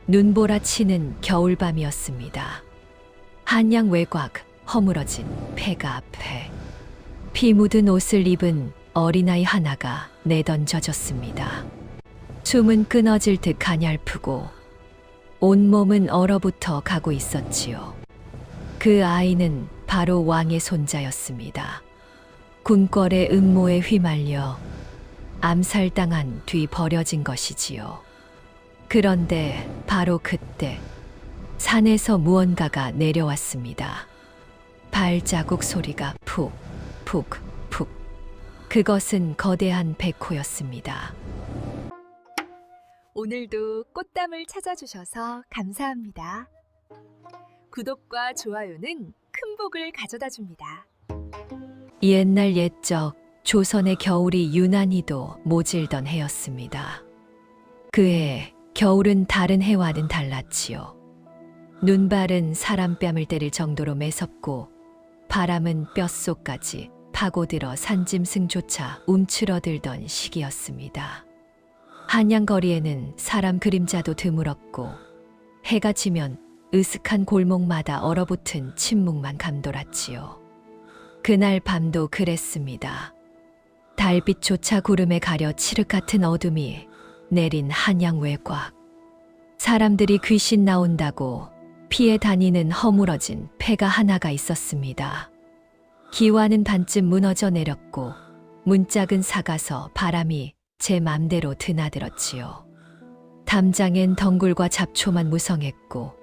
눈보라치는 겨울밤이었습니다. 한양 외곽 허물어진 폐가 앞에 피 묻은 옷을 입은 어린아이 하나가 내던져졌습니다. 숨은 끊어질 듯 가냘프고 온몸은 얼어붙어 가고 있었지요. 그 아이는 바로 왕의 손자였습니다. 궁궐의 음모에 휘말려 암살당한 뒤 버려진 것이지요. 그런데 바로 그때 산에서 무언가가 내려왔습니다. 발자국 소리가 푹, 푹, 푹. 그것은 거대한 백호였습니다. 오늘도 꽃담을 찾아주셔서 감사합니다. 구독과 좋아요는 큰 복을 가져다 줍니다. 옛날 옛적 조선의 겨울이 유난히도 모질던 해였습니다. 그해 겨울은 다른 해와는 달랐지요. 눈발은 사람 뺨을 때릴 정도로 매섭고 바람은 뼛속까지 파고들어 산짐승조차 움츠러들던 시기였습니다. 한양거리에는 사람 그림자도 드물었고 해가 지면 으슥한 골목마다 얼어붙은 침묵만 감돌았지요. 그날 밤도 그랬습니다. 달빛조차 구름에 가려 칠흑 같은 어둠이 내린 한양 외곽. 사람들이 귀신 나온다고 피해 다니는 허물어진 폐가 하나가 있었습니다. 기와는 반쯤 무너져 내렸고 문짝은 삭아서 바람이 제 맘대로 드나들었지요. 담장엔 덩굴과 잡초만 무성했고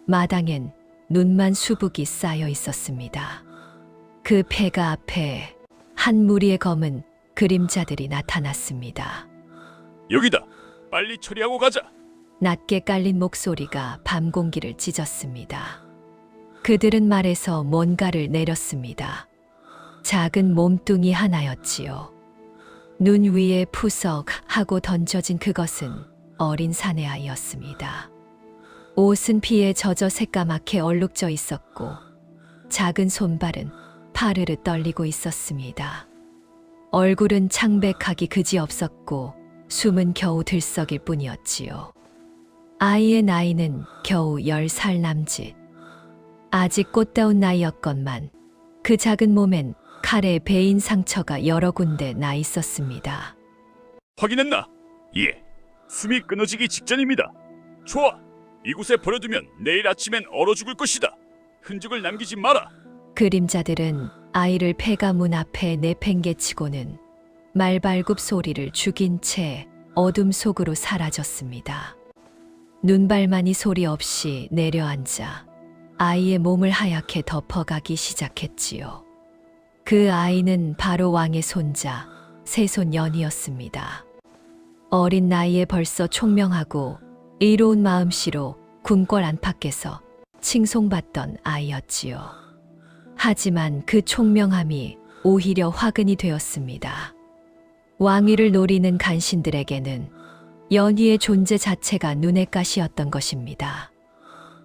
마당엔 눈만 수북이 쌓여 있었습니다. 그 폐가 앞에 한 무리의 검은 그림자들이 나타났습니다. 여기다! 빨리 처리하고 가자! 낮게 깔린 목소리가 밤 공기를 찢었습니다. 그들은 말에서 뭔가를 내렸습니다. 작은 몸뚱이 하나였지요. 눈 위에 푸석 하고 던져진 그것은 어린 사내아이였습니다. 옷은 피에 젖어 새까맣게 얼룩져 있었고 작은 손발은 파르르 떨리고 있었습니다. 얼굴은 창백하기 그지없었고 숨은 겨우 들썩일 뿐이었지요. 아이의 나이는 겨우 10살 남짓. 아직 꽃다운 나이였건만 그 작은 몸엔 칼에 베인 상처가 여러 군데 나 있었습니다. 확인했나? 예. 숨이 끊어지기 직전입니다. 좋아. 이곳에 버려두면 내일 아침엔 얼어 죽을 것이다. 흔적을 남기지 마라. 그림자들은 아이를 폐가 문 앞에 내팽개치고는 말발굽 소리를 죽인 채 어둠 속으로 사라졌습니다. 눈발만이 소리 없이 내려앉아 아이의 몸을 하얗게 덮어가기 시작했지요. 그 아이는 바로 왕의 손자 세손연이었습니다. 어린 나이에 벌써 총명하고 의로운 마음씨로 궁궐 안팎에서 칭송받던 아이였지요. 하지만 그 총명함이 오히려 화근이 되었습니다. 왕위를 노리는 간신들에게는 연희의 존재 자체가 눈의 가시였던 것입니다.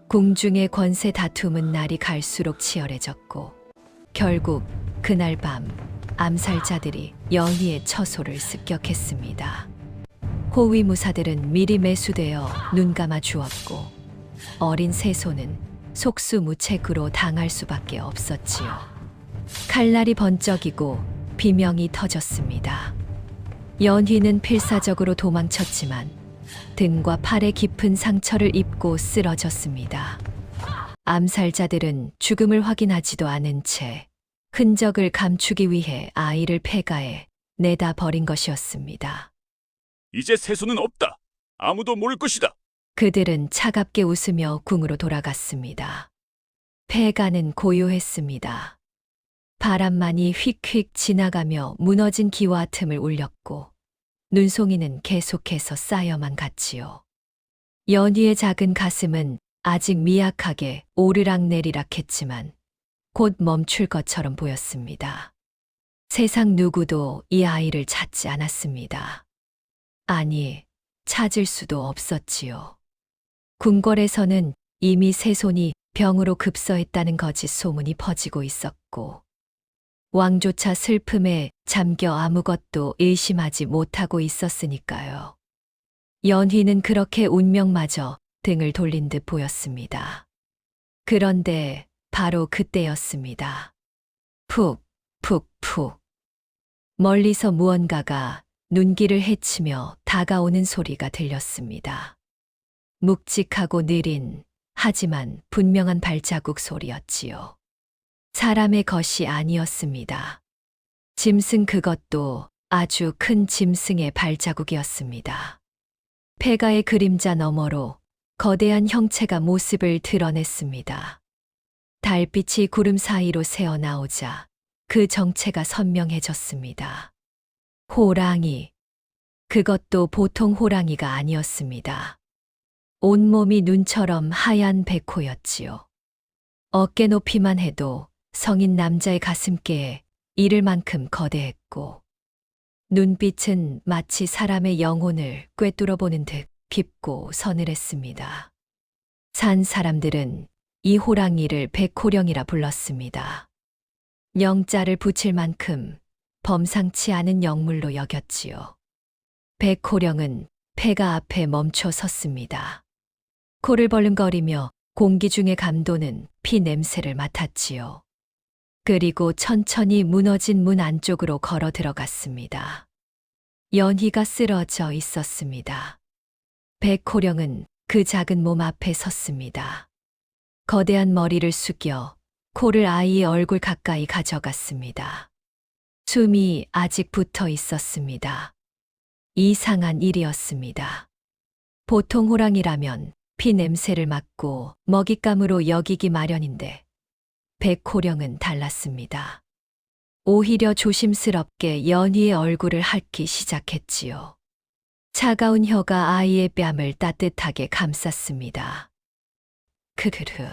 궁중의 권세 다툼은 날이 갈수록 치열해졌고 결국 그날 밤 암살자들이 연희의 처소를 습격했습니다. 호위무사들은 미리 매수되어 눈감아 주었고 어린 세손은 속수무책으로 당할 수밖에 없었지요. 칼날이 번쩍이고 비명이 터졌습니다. 연희는 필사적으로 도망쳤지만 등과 팔에 깊은 상처를 입고 쓰러졌습니다. 암살자들은 죽음을 확인하지도 않은 채 흔적을 감추기 위해 아이를 폐가에 내다 버린 것이었습니다. 이제 세손은 없다. 아무도 모를 것이다. 그들은 차갑게 웃으며 궁으로 돌아갔습니다. 폐가는 고요했습니다. 바람만이 휙휙 지나가며 무너진 기와 틈을 울렸고 눈송이는 계속해서 쌓여만 갔지요. 연희의 작은 가슴은 아직 미약하게 오르락내리락 했지만 곧 멈출 것처럼 보였습니다. 세상 누구도 이 아이를 찾지 않았습니다. 아니, 찾을 수도 없었지요. 궁궐에서는 이미 세손이 병으로 급서했다는 거짓 소문이 퍼지고 있었고 왕조차 슬픔에 잠겨 아무것도 의심하지 못하고 있었으니까요. 연희는 그렇게 운명마저 등을 돌린 듯 보였습니다. 그런데 바로 그때였습니다. 푹, 푹, 푹. 멀리서 무언가가 눈길을 헤치며 다가오는 소리가 들렸습니다. 묵직하고 느린, 하지만 분명한 발자국 소리였지요. 사람의 것이 아니었습니다. 짐승, 그것도 아주 큰 짐승의 발자국이었습니다. 폐가의 그림자 너머로 거대한 형체가 모습을 드러냈습니다. 달빛이 구름 사이로 새어나오자 그 정체가 선명해졌습니다. 호랑이. 그것도 보통 호랑이가 아니었습니다. 온몸이 눈처럼 하얀 백호였지요. 어깨 높이만 해도 성인 남자의 가슴께에 이를 만큼 거대했고, 눈빛은 마치 사람의 영혼을 꿰뚫어 보는 듯 깊고 서늘했습니다. 산 사람들은 이 호랑이를 백호령이라 불렀습니다. 영자를 붙일 만큼 범상치 않은 영물로 여겼지요. 백호령은 폐가 앞에 멈춰 섰습니다. 코를 벌름거리며 공기 중에 감도는 피 냄새를 맡았지요. 그리고 천천히 무너진 문 안쪽으로 걸어 들어갔습니다. 연희가 쓰러져 있었습니다. 백호령은 그 작은 몸 앞에 섰습니다. 거대한 머리를 숙여 코를 아이의 얼굴 가까이 가져갔습니다. 숨이 아직 붙어 있었습니다. 이상한 일이었습니다. 보통 호랑이라면 피 냄새를 맡고 먹잇감으로 여기기 마련인데 백호령은 달랐습니다. 오히려 조심스럽게 연희의 얼굴을 핥기 시작했지요. 차가운 혀가 아이의 뺨을 따뜻하게 감쌌습니다. 크크르.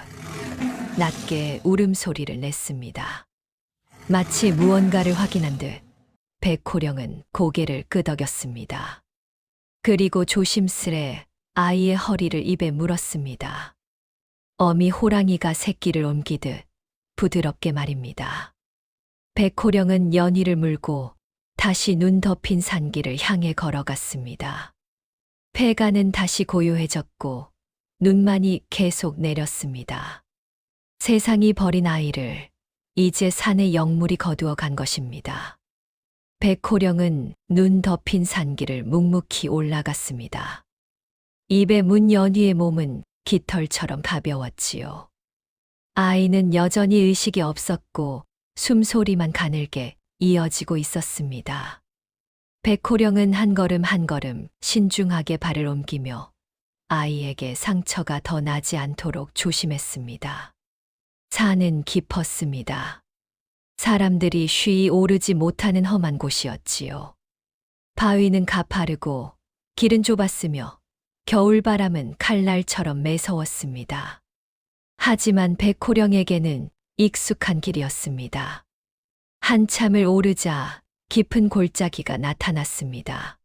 낮게 울음소리를 냈습니다. 마치 무언가를 확인한 듯 백호령은 고개를 끄덕였습니다. 그리고 조심스레 아이의 허리를 입에 물었습니다. 어미 호랑이가 새끼를 옮기듯 부드럽게 말입니다. 백호령은 연희를 물고 다시 눈 덮인 산길을 향해 걸어갔습니다. 폐가는 다시 고요해졌고 눈만이 계속 내렸습니다. 세상이 버린 아이를 이제 산의 영물이 거두어 간 것입니다. 백호령은 눈 덮인 산길을 묵묵히 올라갔습니다. 입에 문 연희의 몸은 깃털처럼 가벼웠지요. 아이는 여전히 의식이 없었고 숨소리만 가늘게 이어지고 있었습니다. 백호령은 한 걸음 한 걸음 신중하게 발을 옮기며 아이에게 상처가 더 나지 않도록 조심했습니다. 산은 깊었습니다. 사람들이 쉬이 오르지 못하는 험한 곳이었지요. 바위는 가파르고 길은 좁았으며 겨울바람은 칼날처럼 매서웠습니다. 하지만 백호령에게는 익숙한 길이었습니다. 한참을 오르자 깊은 골짜기가 나타났습니다.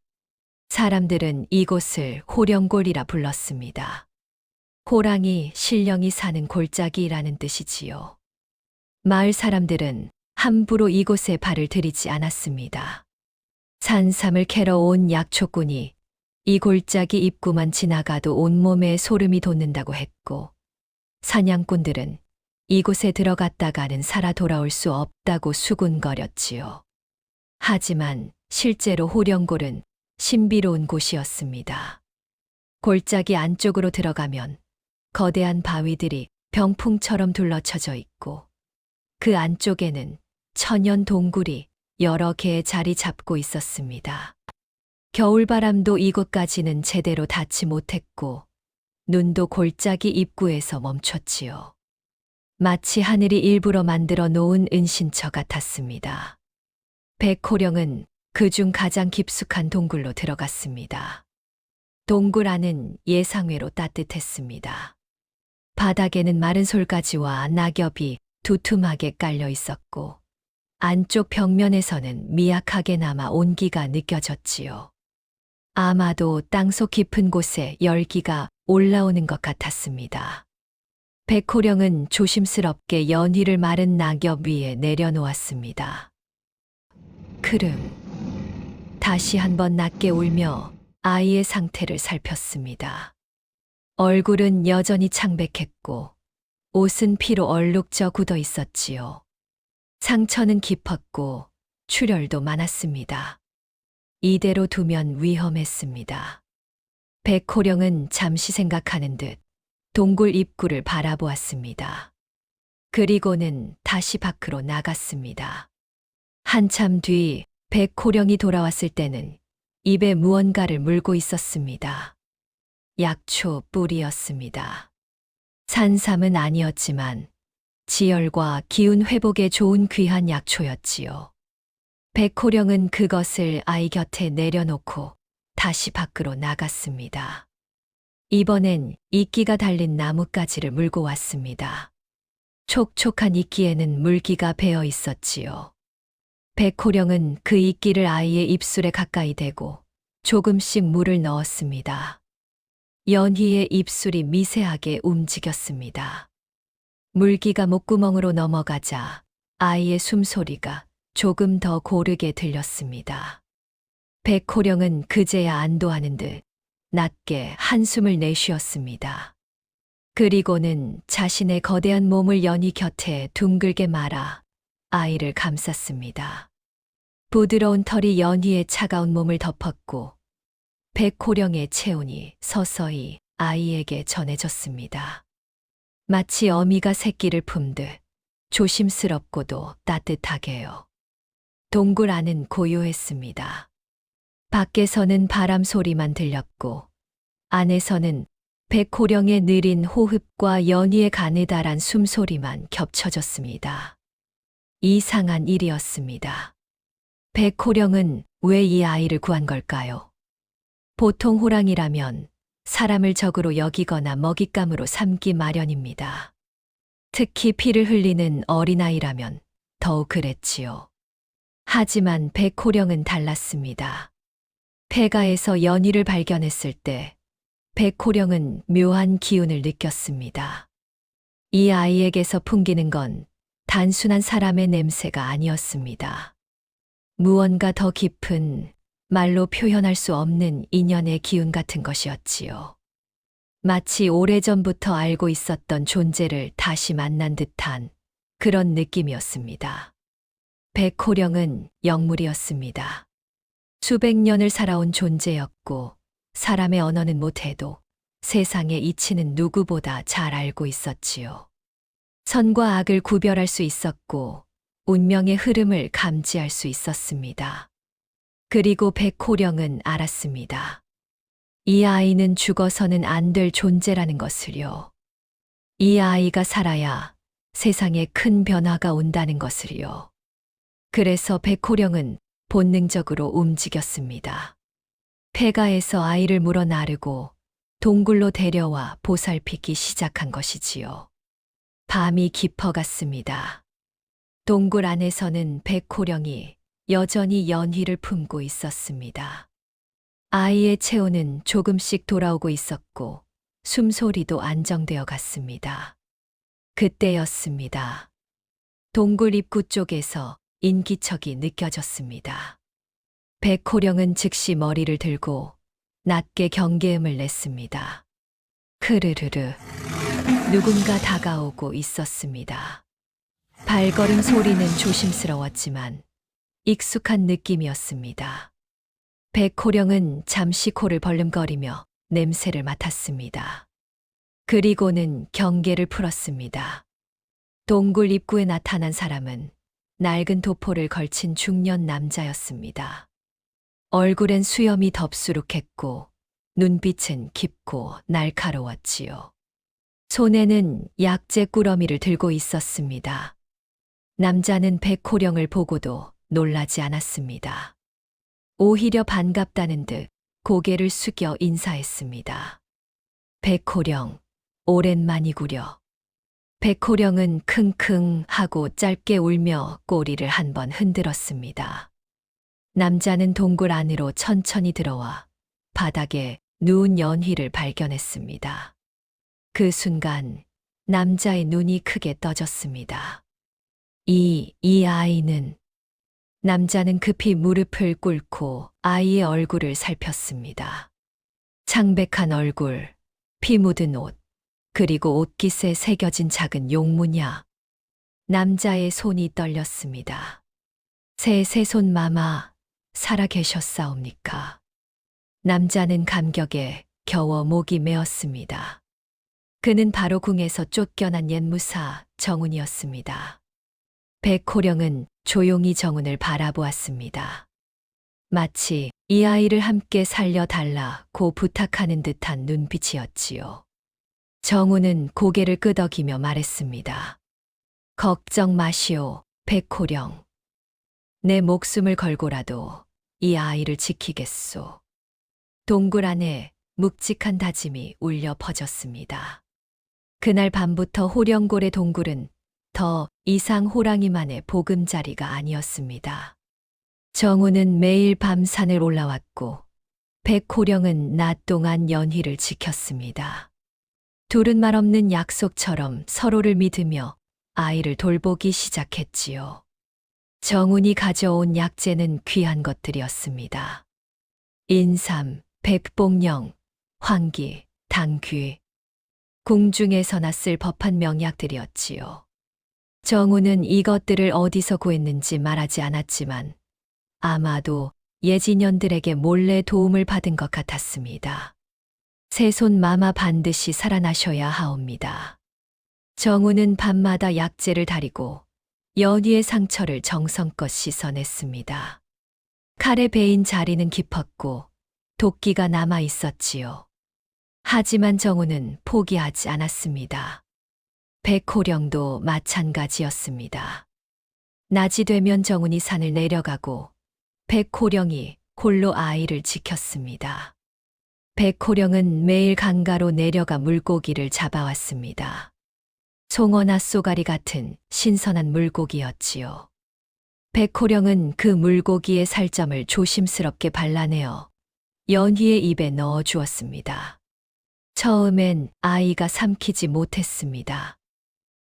사람들은 이곳을 호령골이라 불렀습니다. 호랑이, 신령이 사는 골짜기라는 뜻이지요. 마을 사람들은 함부로 이곳에 발을 들이지 않았습니다. 산삼을 캐러 온 약초꾼이 이 골짜기 입구만 지나가도 온몸에 소름이 돋는다고 했고, 사냥꾼들은 이곳에 들어갔다가는 살아 돌아올 수 없다고 수군거렸지요. 하지만 실제로 호령골은 신비로운 곳이었습니다. 골짜기 안쪽으로 들어가면 거대한 바위들이 병풍처럼 둘러쳐져 있고 그 안쪽에는 천연 동굴이 여러 개 자리 잡고 있었습니다. 겨울바람도 이곳까지는 제대로 닿지 못했고 눈도 골짜기 입구에서 멈췄지요. 마치 하늘이 일부러 만들어 놓은 은신처 같았습니다. 백호령은 그중 가장 깊숙한 동굴로 들어갔습니다. 동굴 안은 예상외로 따뜻했습니다. 바닥에는 마른 솔가지와 낙엽이 두툼하게 깔려 있었고 안쪽 벽면에서는 미약하게 남아 온기가 느껴졌지요. 아마도 땅속 깊은 곳에 열기가 올라오는 것 같았습니다. 백호령은 조심스럽게 연희를 마른 낙엽 위에 내려놓았습니다. 크릉. 다시 한번 낮게 울며 아이의 상태를 살폈습니다. 얼굴은 여전히 창백했고 옷은 피로 얼룩져 굳어 있었지요. 상처는 깊었고 출혈도 많았습니다. 이대로 두면 위험했습니다. 백호령은 잠시 생각하는 듯 동굴 입구를 바라보았습니다. 그리고는 다시 밖으로 나갔습니다. 한참 뒤 백호령이 돌아왔을 때는 입에 무언가를 물고 있었습니다. 약초 뿌리였습니다. 산삼은 아니었지만 지혈과 기운 회복에 좋은 귀한 약초였지요. 백호령은 그것을 아이 곁에 내려놓고 다시 밖으로 나갔습니다. 이번엔 이끼가 달린 나뭇가지를 물고 왔습니다. 촉촉한 이끼에는 물기가 배어 있었지요. 백호령은 그 이끼를 아이의 입술에 가까이 대고 조금씩 물을 넣었습니다. 연희의 입술이 미세하게 움직였습니다. 물기가 목구멍으로 넘어가자 아이의 숨소리가 조금 더 고르게 들렸습니다. 백호령은 그제야 안도하는 듯 낮게 한숨을 내쉬었습니다. 그리고는 자신의 거대한 몸을 연희 곁에 둥글게 말아 아이를 감쌌습니다. 부드러운 털이 연희의 차가운 몸을 덮었고 백호령의 체온이 서서히 아이에게 전해졌습니다. 마치 어미가 새끼를 품듯 조심스럽고도 따뜻하게요. 동굴 안은 고요했습니다. 밖에서는 바람 소리만 들렸고 안에서는 백호령의 느린 호흡과 연희의 가느다란 숨소리만 겹쳐졌습니다. 이상한 일이었습니다. 백호령은 왜 이 아이를 구한 걸까요? 보통 호랑이라면 사람을 적으로 여기거나 먹잇감으로 삼기 마련입니다. 특히 피를 흘리는 어린아이라면 더욱 그랬지요. 하지만 백호령은 달랐습니다. 폐가에서 연희를 발견했을 때 백호령은 묘한 기운을 느꼈습니다. 이 아이에게서 풍기는 건 단순한 사람의 냄새가 아니었습니다. 무언가 더 깊은 말로 표현할 수 없는 인연의 기운 같은 것이었지요. 마치 오래전부터 알고 있었던 존재를 다시 만난 듯한 그런 느낌이었습니다. 백호령은 영물이었습니다. 수백 년을 살아온 존재였고 사람의 언어는 못해도 세상의 이치는 누구보다 잘 알고 있었지요. 선과 악을 구별할 수 있었고 운명의 흐름을 감지할 수 있었습니다. 그리고 백호령은 알았습니다. 이 아이는 죽어서는 안 될 존재라는 것을요. 이 아이가 살아야 세상에 큰 변화가 온다는 것을요. 그래서 백호령은 본능적으로 움직였습니다. 폐가에서 아이를 물어 나르고 동굴로 데려와 보살피기 시작한 것이지요. 밤이 깊어갔습니다. 동굴 안에서는 백호령이 여전히 연희를 품고 있었습니다. 아이의 체온은 조금씩 돌아오고 있었고 숨소리도 안정되어 갔습니다. 그때였습니다. 동굴 입구 쪽에서 인기척이 느껴졌습니다. 백호령은 즉시 머리를 들고 낮게 경계음을 냈습니다. 크르르르. 누군가 다가오고 있었습니다. 발걸음 소리는 조심스러웠지만 익숙한 느낌이었습니다. 백호령은 잠시 코를 벌름거리며 냄새를 맡았습니다. 그리고는 경계를 풀었습니다. 동굴 입구에 나타난 사람은 낡은 도포를 걸친 중년 남자였습니다. 얼굴엔 수염이 덥수룩했고 눈빛은 깊고 날카로웠지요. 손에는 약재 꾸러미를 들고 있었습니다. 남자는 백호령을 보고도 놀라지 않았습니다. 오히려 반갑다는 듯 고개를 숙여 인사했습니다. 백호령, 오랜만이구려. 백호령은 킁킁 하고 짧게 울며 꼬리를 한번 흔들었습니다. 남자는 동굴 안으로 천천히 들어와 바닥에 누운 연희를 발견했습니다. 그 순간 남자의 눈이 크게 떠졌습니다. 이 아이는... 남자는 급히 무릎을 꿇고 아이의 얼굴을 살폈습니다. 창백한 얼굴, 피 묻은 옷, 그리고 옷깃에 새겨진 작은 용문야. 남자의 손이 떨렸습니다. 새손 마마, 살아 계셨사옵니까? 남자는 감격에 겨워 목이 메었습니다. 그는 바로 궁에서 쫓겨난 옛무사 정운이었습니다. 백호령은 조용히 정운을 바라보았습니다. 마치 이 아이를 함께 살려달라고 부탁하는 듯한 눈빛이었지요. 정운은 고개를 끄덕이며 말했습니다. 걱정 마시오, 백호령. 내 목숨을 걸고라도 이 아이를 지키겠소. 동굴 안에 묵직한 다짐이 울려 퍼졌습니다. 그날 밤부터 호령골의 동굴은 더 이상 호랑이만의 보금자리가 아니었습니다. 정우는 매일 밤 산을 올라왔고 백호령은 낮 동안 연희를 지켰습니다. 둘은 말없는 약속처럼 서로를 믿으며 아이를 돌보기 시작했지요. 정운이 가져온 약재는 귀한 것들이었습니다. 인삼, 백봉령, 황기, 당귀, 궁중에서나 쓸 법한 명약들이었지요. 정우는 이것들을 어디서 구했는지 말하지 않았지만 아마도 예진년들에게 몰래 도움을 받은 것 같았습니다. 새손 마마 반드시 살아나셔야 하옵니다. 정우는 밤마다 약재를 다리고 연희의 상처를 정성껏 씻어냈습니다. 칼에 베인 자리는 깊었고 도끼가 남아 있었지요. 하지만 정우는 포기하지 않았습니다. 백호령도 마찬가지였습니다. 낮이 되면 정운이 산을 내려가고 백호령이 홀로 아이를 지켰습니다. 백호령은 매일 강가로 내려가 물고기를 잡아왔습니다. 송어나 쏘가리 같은 신선한 물고기였지요. 백호령은 그 물고기의 살점을 조심스럽게 발라내어 연희의 입에 넣어 주었습니다. 처음엔 아이가 삼키지 못했습니다.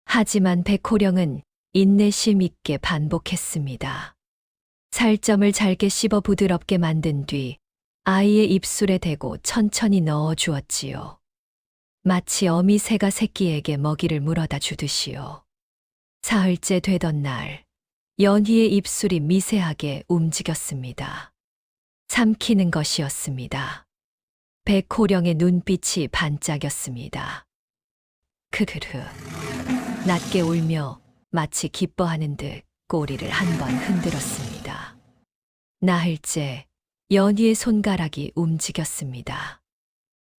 하지만 백호령은 인내심 있게 반복했습니다. 살점을 잘게 씹어 부드럽게 만든 뒤 아이의 입술에 대고 천천히 넣어 주었지요. 마치 어미 새가 새끼에게 먹이를 물어다 주듯이요. 사흘째 되던 날, 연희의 입술이 미세하게 움직였습니다. 삼키는 것이었습니다. 백호령의 눈빛이 반짝였습니다. 크크르. 낮게 울며 마치 기뻐하는 듯 꼬리를 한 번 흔들었습니다. 나흘째 연희의 손가락이 움직였습니다.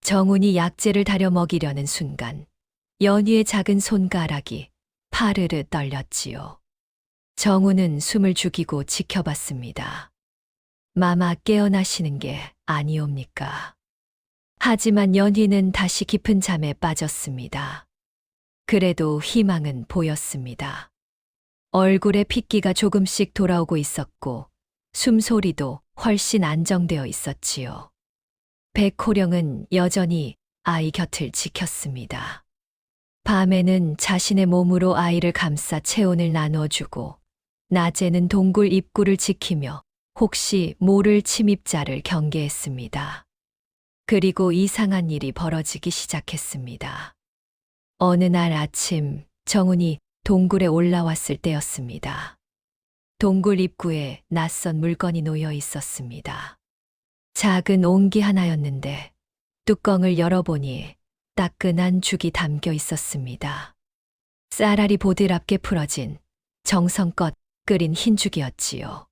정운이 약재를 다려 먹이려는 순간 연희의 작은 손가락이 파르르 떨렸지요. 정운은 숨을 죽이고 지켜봤습니다. 마마 깨어나시는 게 아니옵니까? 하지만 연희는 다시 깊은 잠에 빠졌습니다. 그래도 희망은 보였습니다. 얼굴에 핏기가 조금씩 돌아오고 있었고 숨소리도 훨씬 안정되어 있었지요. 백호령은 여전히 아이 곁을 지켰습니다. 밤에는 자신의 몸으로 아이를 감싸 체온을 나눠주고 낮에는 동굴 입구를 지키며 혹시 모를 침입자를 경계했습니다. 그리고 이상한 일이 벌어지기 시작했습니다. 어느 날 아침 정운이 동굴에 올라왔을 때였습니다. 동굴 입구에 낯선 물건이 놓여 있었습니다. 작은 옹기 하나였는데 뚜껑을 열어보니 따끈한 죽이 담겨 있었습니다. 쌀알이 보드랍게 풀어진 정성껏 끓인 흰죽이었지요.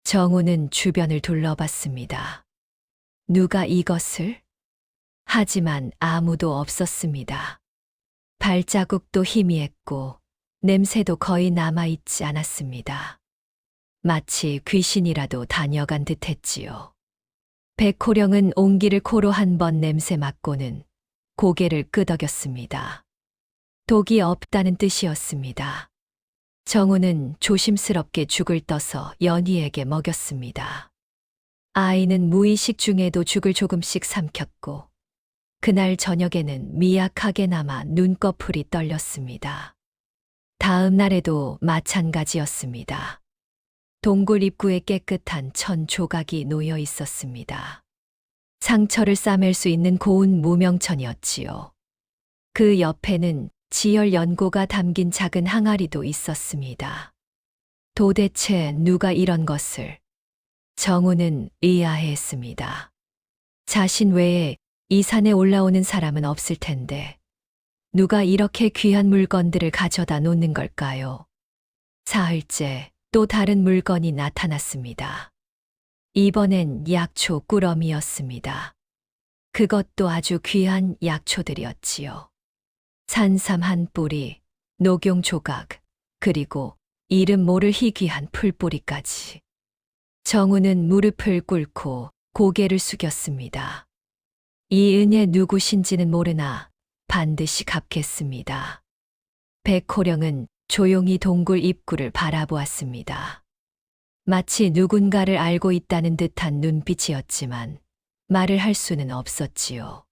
정우는 주변을 둘러봤습니다. 누가 이것을? 하지만 아무도 없었습니다. 발자국도 희미했고 냄새도 거의 남아있지 않았습니다. 마치 귀신이라도 다녀간 듯했지요. 백호령은 옹기를 코로 한 번 냄새 맡고는 고개를 끄덕였습니다. 독이 없다는 뜻이었습니다. 정우는 조심스럽게 죽을 떠서 연희에게 먹였습니다. 아이는 무의식 중에도 죽을 조금씩 삼켰고 그날 저녁에는 미약하게나마 눈꺼풀이 떨렸습니다. 다음 날에도 마찬가지였습니다. 동굴 입구에 깨끗한 천 조각이 놓여 있었습니다. 상처를 싸맬 수 있는 고운 무명천이었지요. 그 옆에는 지열 연고가 담긴 작은 항아리도 있었습니다. 도대체 누가 이런 것을? 정우는 의아해했습니다. 자신 외에 이 산에 올라오는 사람은 없을 텐데 누가 이렇게 귀한 물건들을 가져다 놓는 걸까요? 사흘째 또 다른 물건이 나타났습니다. 이번엔 약초 꾸러미였습니다. 그것도 아주 귀한 약초들이었지요. 산삼 한 뿌리, 녹용 조각, 그리고 이름 모를 희귀한 풀뿌리까지. 정우는 무릎을 꿇고 고개를 숙였습니다. 이 은혜 누구신지는 모르나 반드시 갚겠습니다. 백호령은 조용히 동굴 입구를 바라보았습니다. 마치 누군가를 알고 있다는 듯한 눈빛이었지만 말을 할 수는 없었지요.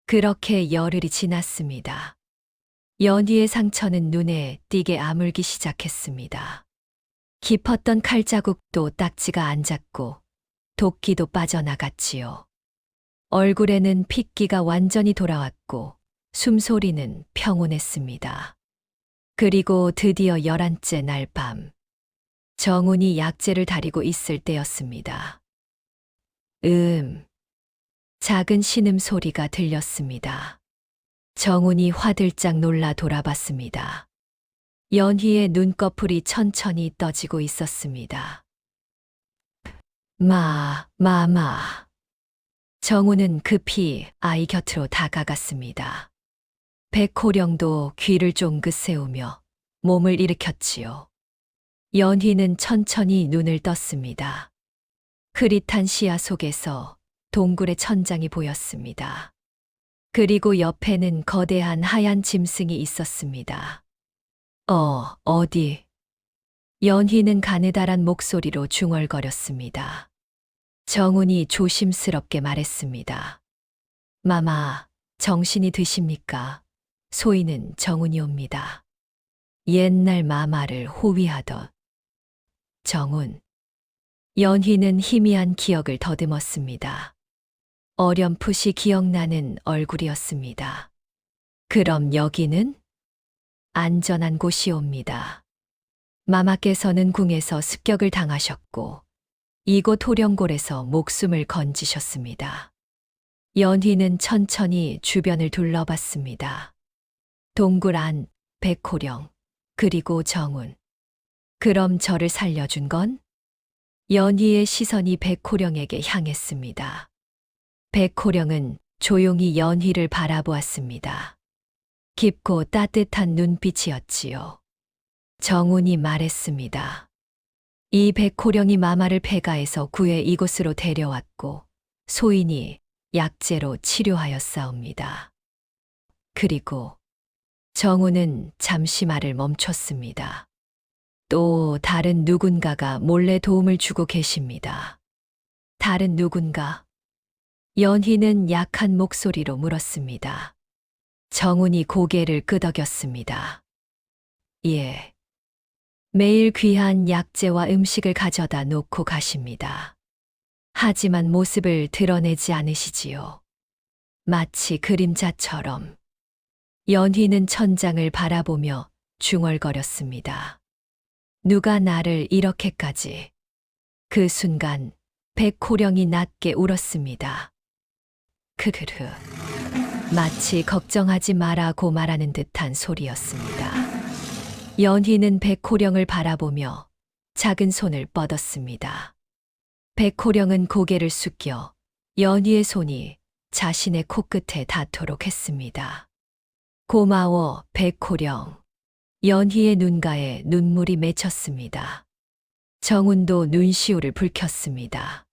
그렇게 열흘이 지났습니다. 연희의 상처는 눈에 띄게 아물기 시작했습니다. 깊었던 칼자국도 딱지가 안 잡고 도끼도 빠져나갔지요. 얼굴에는 핏기가 완전히 돌아왔고 숨소리는 평온했습니다. 그리고 드디어 11째 날 밤, 정훈이 약재를 다리고 있을 때였습니다. 작은 신음 소리가 들렸습니다. 정훈이 화들짝 놀라 돌아봤습니다. 연희의 눈꺼풀이 천천히 떠지고 있었습니다. 마마. 정훈은 급히 아이 곁으로 다가갔습니다. 백호령도 귀를 쫑긋 세우며 몸을 일으켰지요. 연희는 천천히 눈을 떴습니다. 흐릿한 시야 속에서 동굴의 천장이 보였습니다. 그리고 옆에는 거대한 하얀 짐승이 있었습니다. 어디? 연희는 가느다란 목소리로 중얼거렸습니다. 정훈이 조심스럽게 말했습니다. 마마, 정신이 드십니까? 소인은 정훈이옵니다. 옛날 마마를 호위하던 정훈. 연희는 희미한 기억을 더듬었습니다. 어렴풋이 기억나는 얼굴이었습니다. 그럼 여기는? 안전한 곳이옵니다. 마마께서는 궁에서 습격을 당하셨고 이곳 호령골에서 목숨을 건지셨습니다. 연희는 천천히 주변을 둘러봤습니다. 동굴 안, 백호령, 그리고 정훈. 그럼 저를 살려준 건? 연희의 시선이 백호령에게 향했습니다. 백호령은 조용히 연희를 바라보았습니다. 깊고 따뜻한 눈빛이었지요. 정훈이 말했습니다. 이 백호령이 마마를 폐가에서 구해 이곳으로 데려왔고 소인이 약재로 치료하였사옵니다. 그리고 정훈은 잠시 말을 멈췄습니다. 또 다른 누군가가 몰래 도움을 주고 계십니다. 다른 누군가? 연희는 약한 목소리로 물었습니다. 정훈이 고개를 끄덕였습니다. 예. 매일 귀한 약재와 음식을 가져다 놓고 가십니다. 하지만 모습을 드러내지 않으시지요. 마치 그림자처럼. 연희는 천장을 바라보며 중얼거렸습니다. 누가 나를 이렇게까지. 그 순간 백호령이 낮게 울었습니다. 크크르. 마치 걱정하지 마라고 말하는 듯한 소리였습니다. 연희는 백호령을 바라보며 작은 손을 뻗었습니다. 백호령은 고개를 숙여 연희의 손이 자신의 코끝에 닿도록 했습니다. 고마워, 백호령. 연희의 눈가에 눈물이 맺혔습니다. 정훈도 눈시울을 붉혔습니다.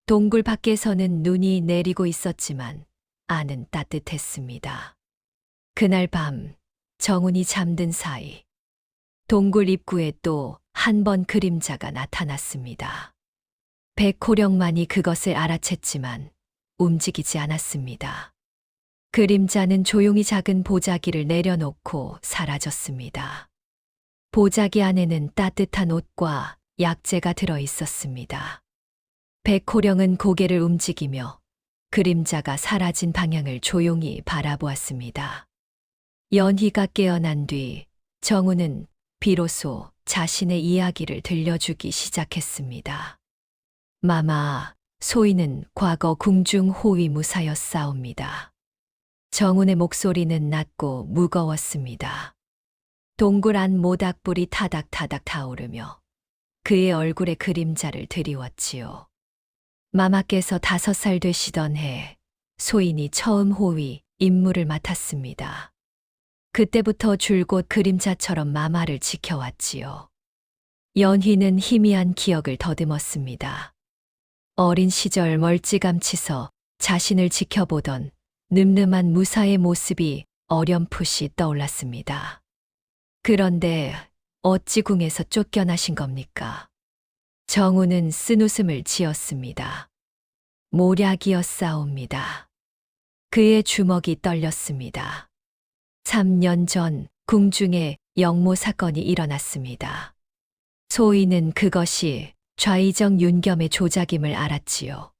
동굴 밖에서는 눈이 내리고 있었지만 안은 따뜻했습니다. 그날 밤 정훈이 잠든 사이 동굴 입구에 또 한 번 그림자가 나타났습니다. 백호령만이 그것을 알아챘지만 움직이지 않았습니다. 그림자는 조용히 작은 보자기를 내려놓고 사라졌습니다. 보자기 안에는 따뜻한 옷과 약재가 들어 있었습니다. 백호령은 고개를 움직이며 그림자가 사라진 방향을 조용히 바라보았습니다. 연희가 깨어난 뒤 정우는 비로소 자신의 이야기를 들려주기 시작했습니다. 마마, 소인은 과거 궁중 호위무사였사옵니다. 정운의 목소리는 낮고 무거웠습니다. 동그란 모닥불이 타닥타닥 타오르며 그의 얼굴에 그림자를 드리웠지요. 마마께서 5살 되시던 해 소인이 처음 호위 임무를 맡았습니다. 그때부터 줄곧 그림자처럼 마마를 지켜왔지요. 연희는 희미한 기억을 더듬었습니다. 어린 시절 멀찌감치서 자신을 지켜보던 늠름한 무사의 모습이 어렴풋이 떠올랐습니다. 그런데 어찌 궁에서 쫓겨나신 겁니까? 정우는 쓴웃음을 지었습니다. 모략이었사옵니다. 그의 주먹이 떨렸습니다. 3년 전 궁중에 영모 사건이 일어났습니다. 소인은 그것이 좌의정 윤겸의 조작임을 알았지요.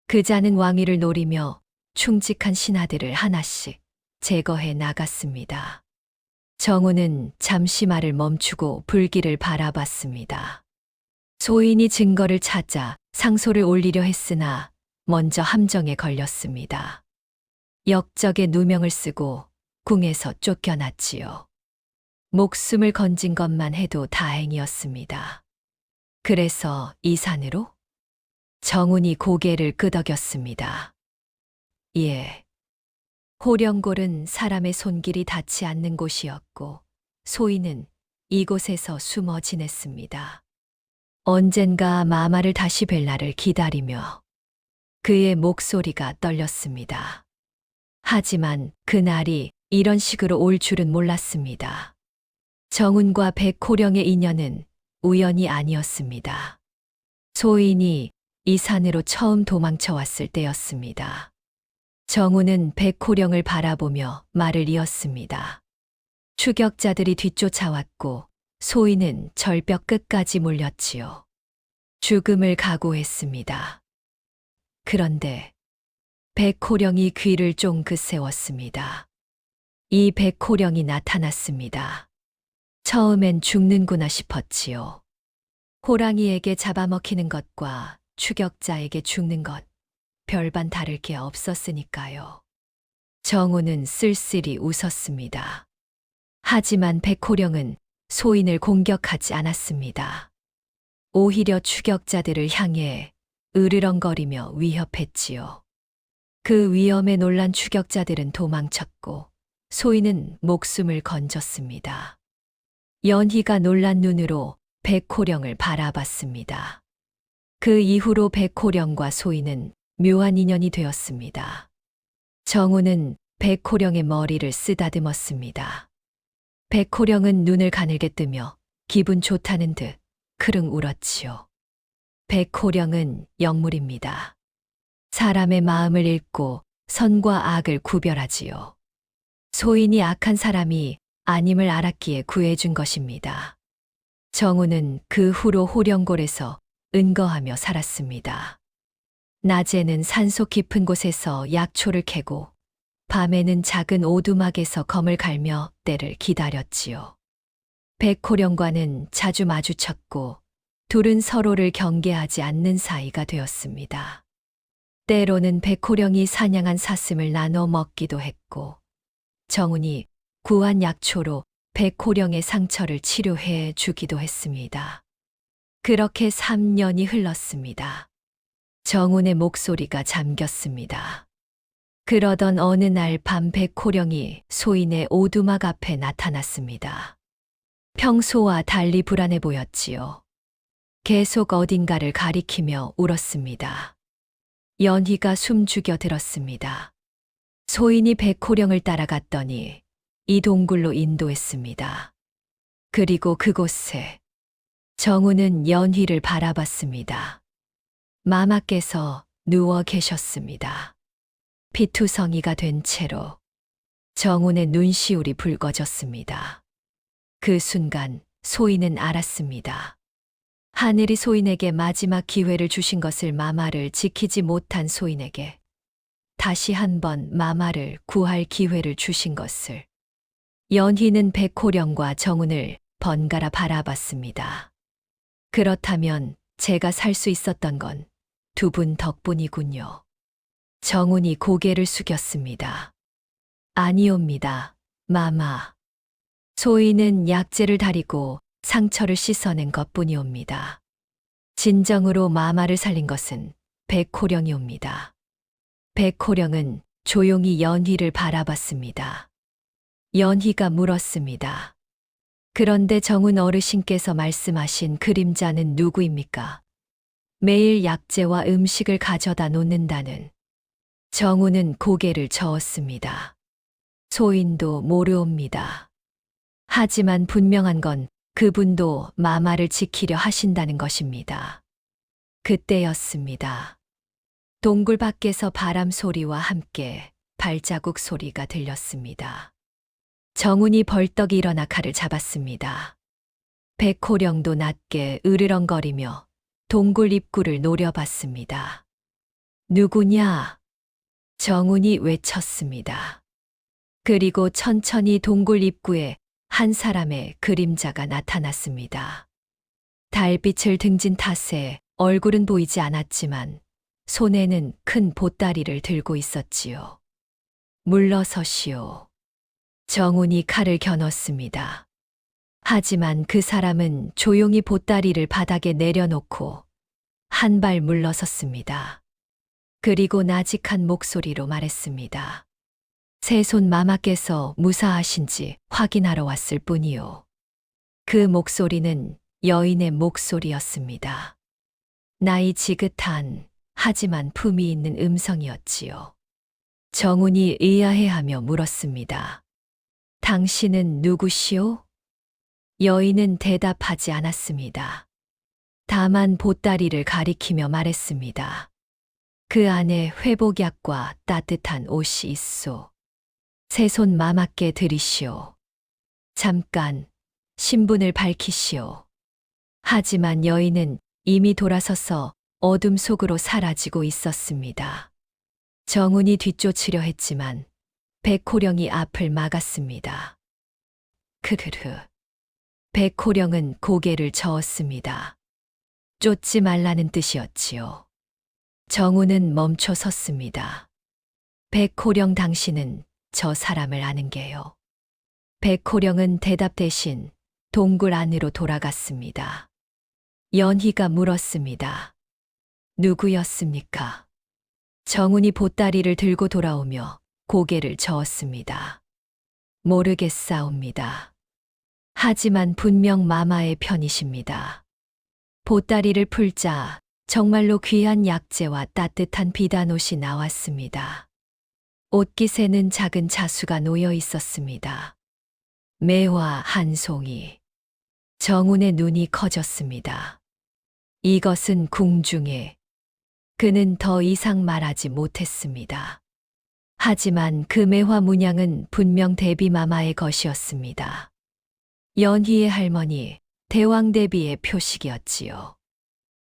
그자는 왕위를 노리며 충직한 신하들을 하나씩 제거해 나갔습니다. 정우는 잠시 말을 멈추고 불길을 바라봤습니다. 소인이 증거를 찾아 상소를 올리려 했으나 먼저 함정에 걸렸습니다. 역적의 누명을 쓰고 궁에서 쫓겨났지요. 목숨을 건진 것만 해도 다행이었습니다. 그래서 이 산으로? 정운이 고개를 끄덕였습니다. 예. 호령골은 사람의 손길이 닿지 않는 곳이었고 소인은 이곳에서 숨어 지냈습니다. 언젠가 마마를 다시 뵐 날을 기다리며 그의 목소리가 떨렸습니다. 하지만 그날이 이런 식으로 올 줄은 몰랐습니다. 정운과 백호령의 인연은 우연이 아니었습니다. 소인이 이 산으로 처음 도망쳐 왔을 때였습니다. 정운은 백호령을 바라보며 말을 이었습니다. 추격자들이 뒤쫓아왔고 소인은 절벽 끝까지 몰렸지요. 죽음을 각오했습니다. 그런데 백호령이 귀를 쫑긋 세웠습니다. 이 백호령이 나타났습니다. 처음엔 죽는구나 싶었지요. 호랑이에게 잡아먹히는 것과 추격자에게 죽는 것, 별반 다를 게 없었으니까요. 정우는 쓸쓸히 웃었습니다. 하지만 백호령은 소인을 공격하지 않았습니다. 오히려 추격자들을 향해 으르렁거리며 위협했지요. 그 위험에 놀란 추격자들은 도망쳤고 소인은 목숨을 건졌습니다. 연희가 놀란 눈으로 백호령을 바라봤습니다. 그 이후로 백호령과 소인은 묘한 인연이 되었습니다. 정우는 백호령의 머리를 쓰다듬었습니다. 백호령은 눈을 가늘게 뜨며 기분 좋다는 듯 크릉 울었지요. 백호령은 영물입니다. 사람의 마음을 읽고 선과 악을 구별하지요. 소인이 악한 사람이 아님을 알았기에 구해준 것입니다. 정우는 그 후로 호령골에서 은거하며 살았습니다. 낮에는 산속 깊은 곳에서 약초를 캐고 밤에는 작은 오두막에서 검을 갈며 때를 기다렸지요. 백호령과는 자주 마주쳤고 둘은 서로를 경계하지 않는 사이가 되었습니다. 때로는 백호령이 사냥한 사슴을 나눠 먹기도 했고 정운이 구한 약초로 백호령의 상처를 치료해 주기도 했습니다. 그렇게 3년이 흘렀습니다. 정운의 목소리가 잠겼습니다. 그러던 어느 날 밤 백호령이 소인의 오두막 앞에 나타났습니다. 평소와 달리 불안해 보였지요. 계속 어딘가를 가리키며 울었습니다. 연희가 숨죽여 들었습니다. 소인이 백호령을 따라갔더니 이 동굴로 인도했습니다. 그리고 그곳에 정우는 연희를 바라봤습니다. 마마께서 누워 계셨습니다. 피투성이가 된 채로 정운의 눈시울이 붉어졌습니다. 그 순간 소인은 알았습니다. 하늘이 소인에게 마지막 기회를 주신 것을 마마를 지키지 못한 소인에게 다시 한번 마마를 구할 기회를 주신 것을. 연희는 백호령과 정운을 번갈아 바라봤습니다. 그렇다면 제가 살 수 있었던 건 두 분 덕분이군요. 정운이 고개를 숙였습니다. 아니옵니다, 마마. 소인은 약재를 다리고 상처를 씻어낸 것뿐이옵니다. 진정으로 마마를 살린 것은 백호령이옵니다. 백호령은 조용히 연희를 바라봤습니다. 연희가 물었습니다. 그런데 정운 어르신께서 말씀하신 그림자는 누구입니까? 매일 약재와 음식을 가져다 놓는다는. 정운은 고개를 저었습니다. 소인도 모르옵니다. 하지만 분명한 건 그분도 마마를 지키려 하신다는 것입니다. 그때였습니다. 동굴 밖에서 바람 소리와 함께 발자국 소리가 들렸습니다. 정운이 벌떡 일어나 칼을 잡았습니다. 백호령도 낮게 으르렁거리며 동굴 입구를 노려봤습니다. 누구냐? 정운이 외쳤습니다. 그리고 천천히 동굴 입구에 한 사람의 그림자가 나타났습니다. 달빛을 등진 탓에 얼굴은 보이지 않았지만 손에는 큰 보따리를 들고 있었지요. 물러서시오. 정운이 칼을 겨눴습니다. 하지만 그 사람은 조용히 보따리를 바닥에 내려놓고 한 발 물러섰습니다. 그리고 나직한 목소리로 말했습니다. 새손 마마께서 무사하신지 확인하러 왔을 뿐이요. 그 목소리는 여인의 목소리였습니다. 나이 지긋한 하지만 품이 있는 음성이었지요. 정운이 의아해하며 물었습니다. 당신은 누구시오? 여인은 대답하지 않았습니다. 다만 보따리를 가리키며 말했습니다. 그 안에 회복약과 따뜻한 옷이 있소. 새손 마마께 드리시오. 잠깐 신분을 밝히시오. 하지만 여인은 이미 돌아서서 어둠 속으로 사라지고 있었습니다. 정운이 뒤쫓으려 했지만 백호령이 앞을 막았습니다. 크르르. 백호령은 고개를 저었습니다. 쫓지 말라는 뜻이었지요. 정운은 멈춰 섰습니다. 백호령 당신은 저 사람을 아는 게요. 백호령은 대답 대신 동굴 안으로 돌아갔습니다. 연희가 물었습니다. 누구였습니까? 정운이 보따리를 들고 돌아오며 고개를 저었습니다. 모르겠사옵니다. 하지만 분명 마마의 편이십니다. 보따리를 풀자 정말로 귀한 약재와 따뜻한 비단옷이 나왔습니다. 옷깃에는 작은 자수가 놓여 있었습니다. 매화 한 송이. 정운의 눈이 커졌습니다. 이것은 궁중에. 그는 더 이상 말하지 못했습니다. 하지만 그 매화 문양은 분명 대비마마의 것이었습니다. 연희의 할머니 대왕대비의 표식이었지요.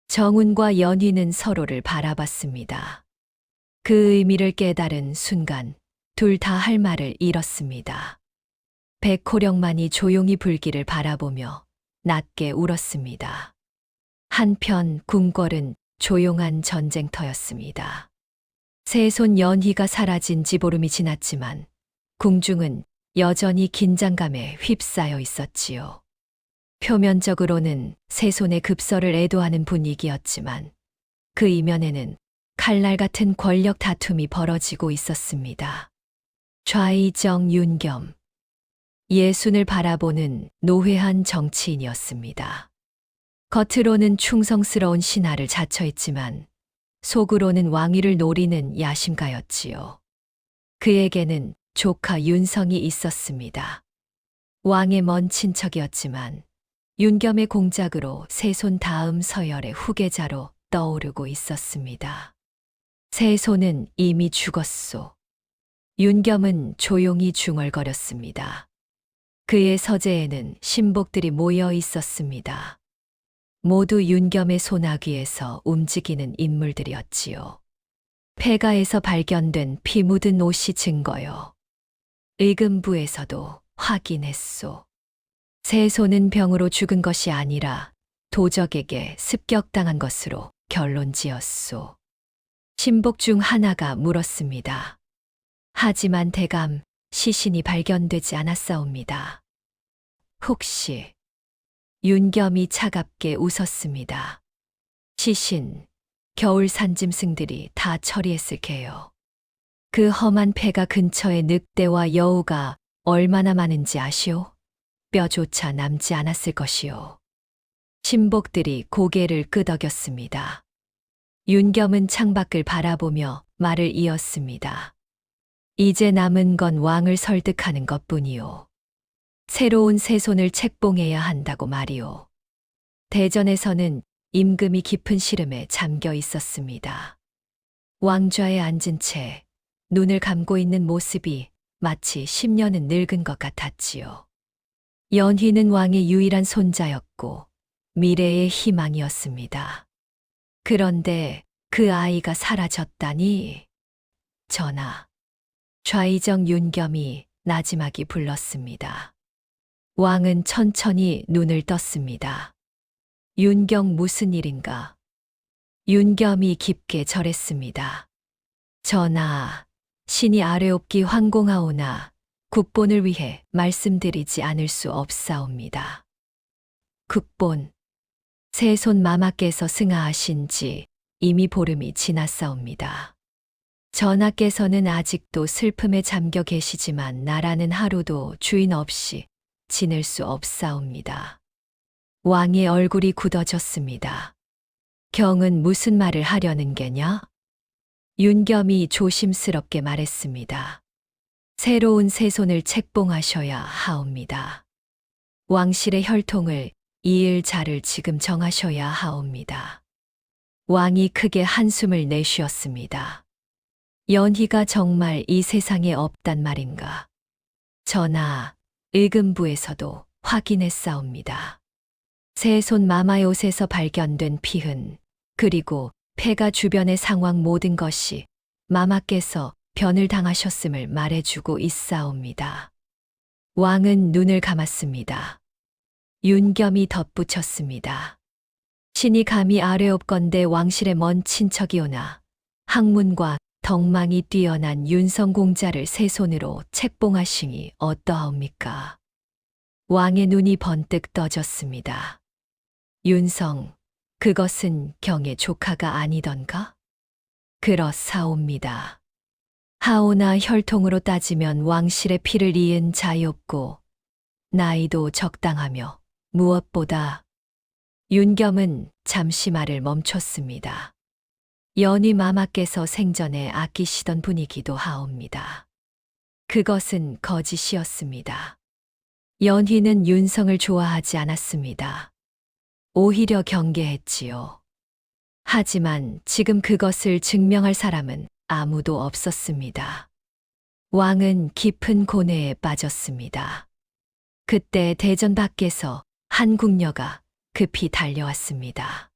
정운과 연희는 서로를 바라봤습니다. 그 의미를 깨달은 순간 둘 다 할 말을 잃었습니다. 백호령만이 조용히 불길을 바라보며 낮게 울었습니다. 한편 궁궐은 조용한 전쟁터였습니다. 새손 연희가 사라진 지 보름이 지났지만 궁중은 여전히 긴장감에 휩싸여 있었지요. 표면적으로는 새손의 급서를 애도하는 분위기였지만 그 이면에는 칼날 같은 권력 다툼이 벌어지고 있었습니다. 좌의정 윤겸. 예순을 바라보는 노회한 정치인이었습니다. 겉으로는 충성스러운 신하를 자처했지만 속으로는 왕위를 노리는 야심가였지요. 그에게는 조카 윤성이 있었습니다. 왕의 먼 친척이었지만 윤겸의 공작으로 새손 다음 서열의 후계자로 떠오르고 있었습니다. 새손은 이미 죽었소. 윤겸은 조용히 중얼거렸습니다. 그의 서재에는 신복들이 모여 있었습니다. 모두 윤겸의 소나귀에서 움직이는 인물들이었지요. 폐가에서 발견된 피 묻은 옷이 증거요. 의금부에서도 확인했소. 세손은 병으로 죽은 것이 아니라 도적에게 습격당한 것으로 결론 지었소. 신복 중 하나가 물었습니다. 하지만 대감 시신이 발견되지 않았사옵니다. 혹시 윤겸이 차갑게 웃었습니다. 시신, 겨울 산짐승들이 다 처리했을 게요. 그 험한 폐가 근처에 늑대와 여우가 얼마나 많은지 아시오? 뼈조차 남지 않았을 것이요. 신복들이 고개를 끄덕였습니다. 윤겸은 창밖을 바라보며 말을 이었습니다. 이제 남은 건 왕을 설득하는 것뿐이요. 새로운 세손을 책봉해야 한다고 말이오. 대전에서는 임금이 깊은 시름에 잠겨 있었습니다. 왕좌에 앉은 채 눈을 감고 있는 모습이 마치 10년은 늙은 것 같았지요. 연희는 왕의 유일한 손자였고 미래의 희망이었습니다. 그런데 그 아이가 사라졌다니. 전하, 좌의정 윤겸이 나지막이 불렀습니다. 왕은 천천히 눈을 떴습니다. 윤경 무슨 일인가? 윤겸이 깊게 절했습니다. 전하, 신이 아뢰옵기 황공하오나 국본을 위해 말씀드리지 않을 수 없사옵니다. 국본, 세손 마마께서 승하하신 지 이미 보름이 지났사옵니다. 전하께서는 아직도 슬픔에 잠겨 계시지만 나라는 하루도 주인 없이 지낼 수 없사옵니다. 왕의 얼굴이 굳어졌습니다. 경은 무슨 말을 하려는 게냐? 윤겸이 조심스럽게 말했습니다. 새로운 세손을 책봉하셔야 하옵니다. 왕실의 혈통을 이을 자를 지금 정하셔야 하옵니다. 왕이 크게 한숨을 내쉬었습니다. 연희가 정말 이 세상에 없단 말인가? 전하, 의금부에서도 확인했사옵니다. 세손 마마의 옷에서 발견된 피흔, 그리고 폐가 주변의 상황 모든 것이 마마께서 변을 당하셨음을 말해주고 있사옵니다. 왕은 눈을 감았습니다. 윤겸이 덧붙였습니다. 신이 감히 아뢰옵건대 왕실의 먼 친척이오나 학문과 덕망이 뛰어난 윤성공자를 세손으로 책봉하시니 어떠하옵니까? 왕의 눈이 번뜩 떠졌습니다. 윤성, 그것은 경의 조카가 아니던가? 그렇사옵니다. 하오나 혈통으로 따지면 왕실의 피를 이은 자였고 나이도 적당하며 무엇보다 윤겸은 잠시 말을 멈췄습니다. 연희 마마께서 생전에 아끼시던 분이기도 하옵니다. 그것은 거짓이었습니다. 연희는 윤성을 좋아하지 않았습니다. 오히려 경계했지요. 하지만 지금 그것을 증명할 사람은 아무도 없었습니다. 왕은 깊은 고뇌에 빠졌습니다. 그때 대전 밖에서 한 궁녀가 급히 달려왔습니다.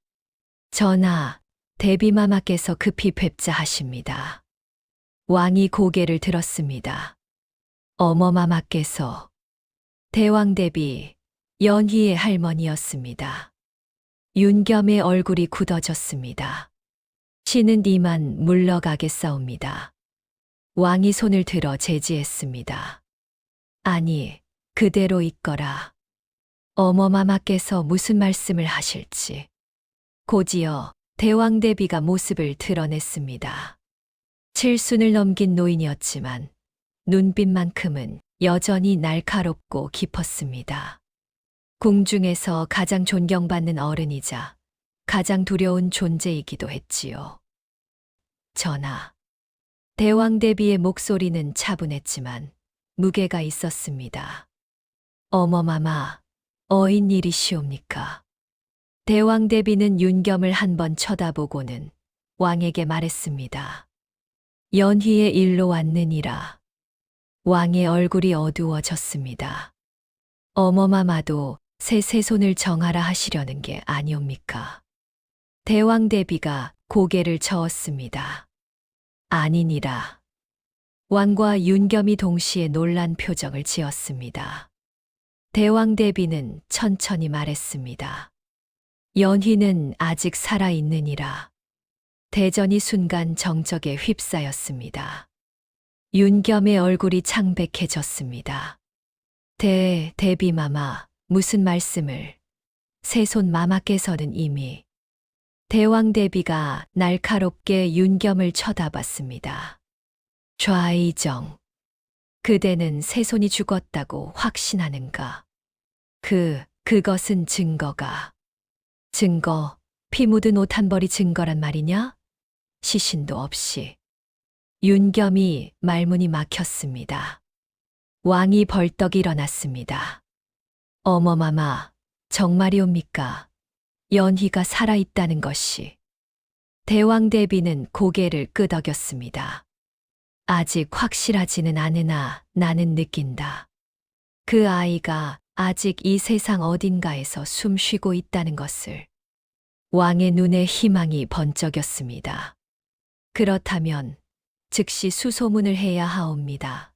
전하, 대비마마께서 급히 뵙자 하십니다. 왕이 고개를 들었습니다. 어머마마께서 대왕대비 연희의 할머니였습니다. 윤겸의 얼굴이 굳어졌습니다. 신은 이만 물러가겠사옵니다. 왕이 손을 들어 제지했습니다. 아니, 그대로 있거라. 어머마마께서 무슨 말씀을 하실지. 곧이어 대왕대비가 모습을 드러냈습니다. 7순을 넘긴 노인이었지만 눈빛만큼은 여전히 날카롭고 깊었습니다. 궁중에서 가장 존경받는 어른이자 가장 두려운 존재이기도 했지요. 전하, 대왕대비의 목소리는 차분했지만 무게가 있었습니다. 어머마마, 어인 일이시옵니까? 대왕대비는 윤겸을 한번 쳐다보고는 왕에게 말했습니다. 연희의 일로 왔느니라. 왕의 얼굴이 어두워졌습니다. 어머마마도 새 세손을 정하라 하시려는 게 아니옵니까? 대왕대비가 고개를 저었습니다. 아니니라. 왕과 윤겸이 동시에 놀란 표정을 지었습니다. 대왕대비는 천천히 말했습니다. 연희는 아직 살아있느니라. 대전이 순간 정적에 휩싸였습니다. 윤겸의 얼굴이 창백해졌습니다. 대비마마, 무슨 말씀을? 새손 마마께서는 이미. 대왕대비가 날카롭게 윤겸을 쳐다봤습니다. 좌이정, 그대는 새손이 죽었다고 확신하는가? 그것은 증거가. 증거, 피 묻은 옷 한 벌이 증거란 말이냐? 시신도 없이. 윤겸이 말문이 막혔습니다. 왕이 벌떡 일어났습니다. 어머마마, 정말이옵니까? 연희가 살아있다는 것이. 대왕대비는 고개를 끄덕였습니다. 아직 확실하지는 않으나 나는 느낀다. 그 아이가 아직 이 세상 어딘가에서 숨 쉬고 있다는 것을. 왕의 눈에 희망이 번쩍였습니다. 그렇다면 즉시 수소문을 해야 하옵니다.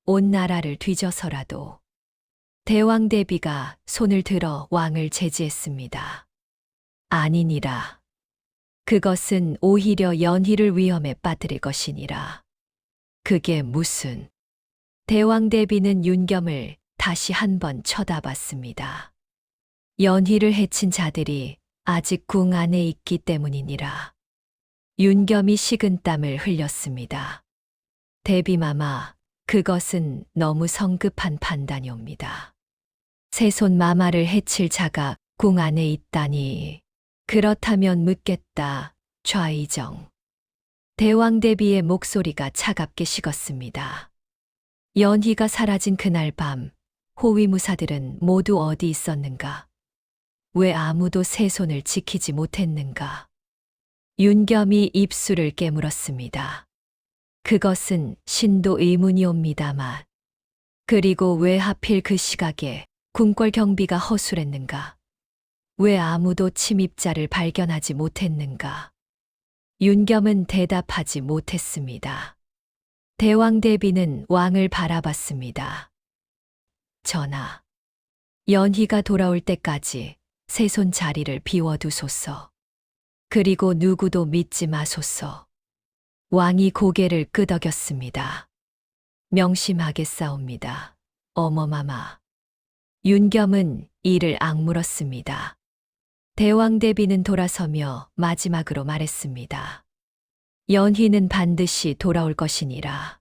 온 나라를 뒤져서라도. 대왕대비가 손을 들어 왕을 제지했습니다. 아니니라. 그것은 오히려 연희를 위험에 빠뜨릴 것이니라. 그게 무슨. 대왕대비는 윤겸을 다시 한번 쳐다봤습니다. 연희를 해친 자들이 아직 궁 안에 있기 때문이니라. 윤겸이 식은땀을 흘렸습니다. 대비마마, 그것은 너무 성급한 판단이옵니다. 새손 마마를 해칠 자가 궁 안에 있다니. 그렇다면 묻겠다, 좌이정. 대왕대비의 목소리가 차갑게 식었습니다. 연희가 사라진 그날 밤, 호위무사들은 모두 어디 있었는가? 왜 아무도 새손을 지키지 못했는가? 윤겸이 입술을 깨물었습니다. 그것은 신도 의문이옵니다만. 그리고 왜 하필 그 시각에 궁궐 경비가 허술했는가? 왜 아무도 침입자를 발견하지 못했는가? 윤겸은 대답하지 못했습니다. 대왕대비는 왕을 바라봤습니다. 전하, 연희가 돌아올 때까지 새손 자리를 비워두소서. 그리고 누구도 믿지 마소서. 왕이 고개를 끄덕였습니다. 명심하겠사옵니다. 어머마마. 윤겸은 이를 악물었습니다. 대왕대비는 돌아서며 마지막으로 말했습니다. 연희는 반드시 돌아올 것이니라.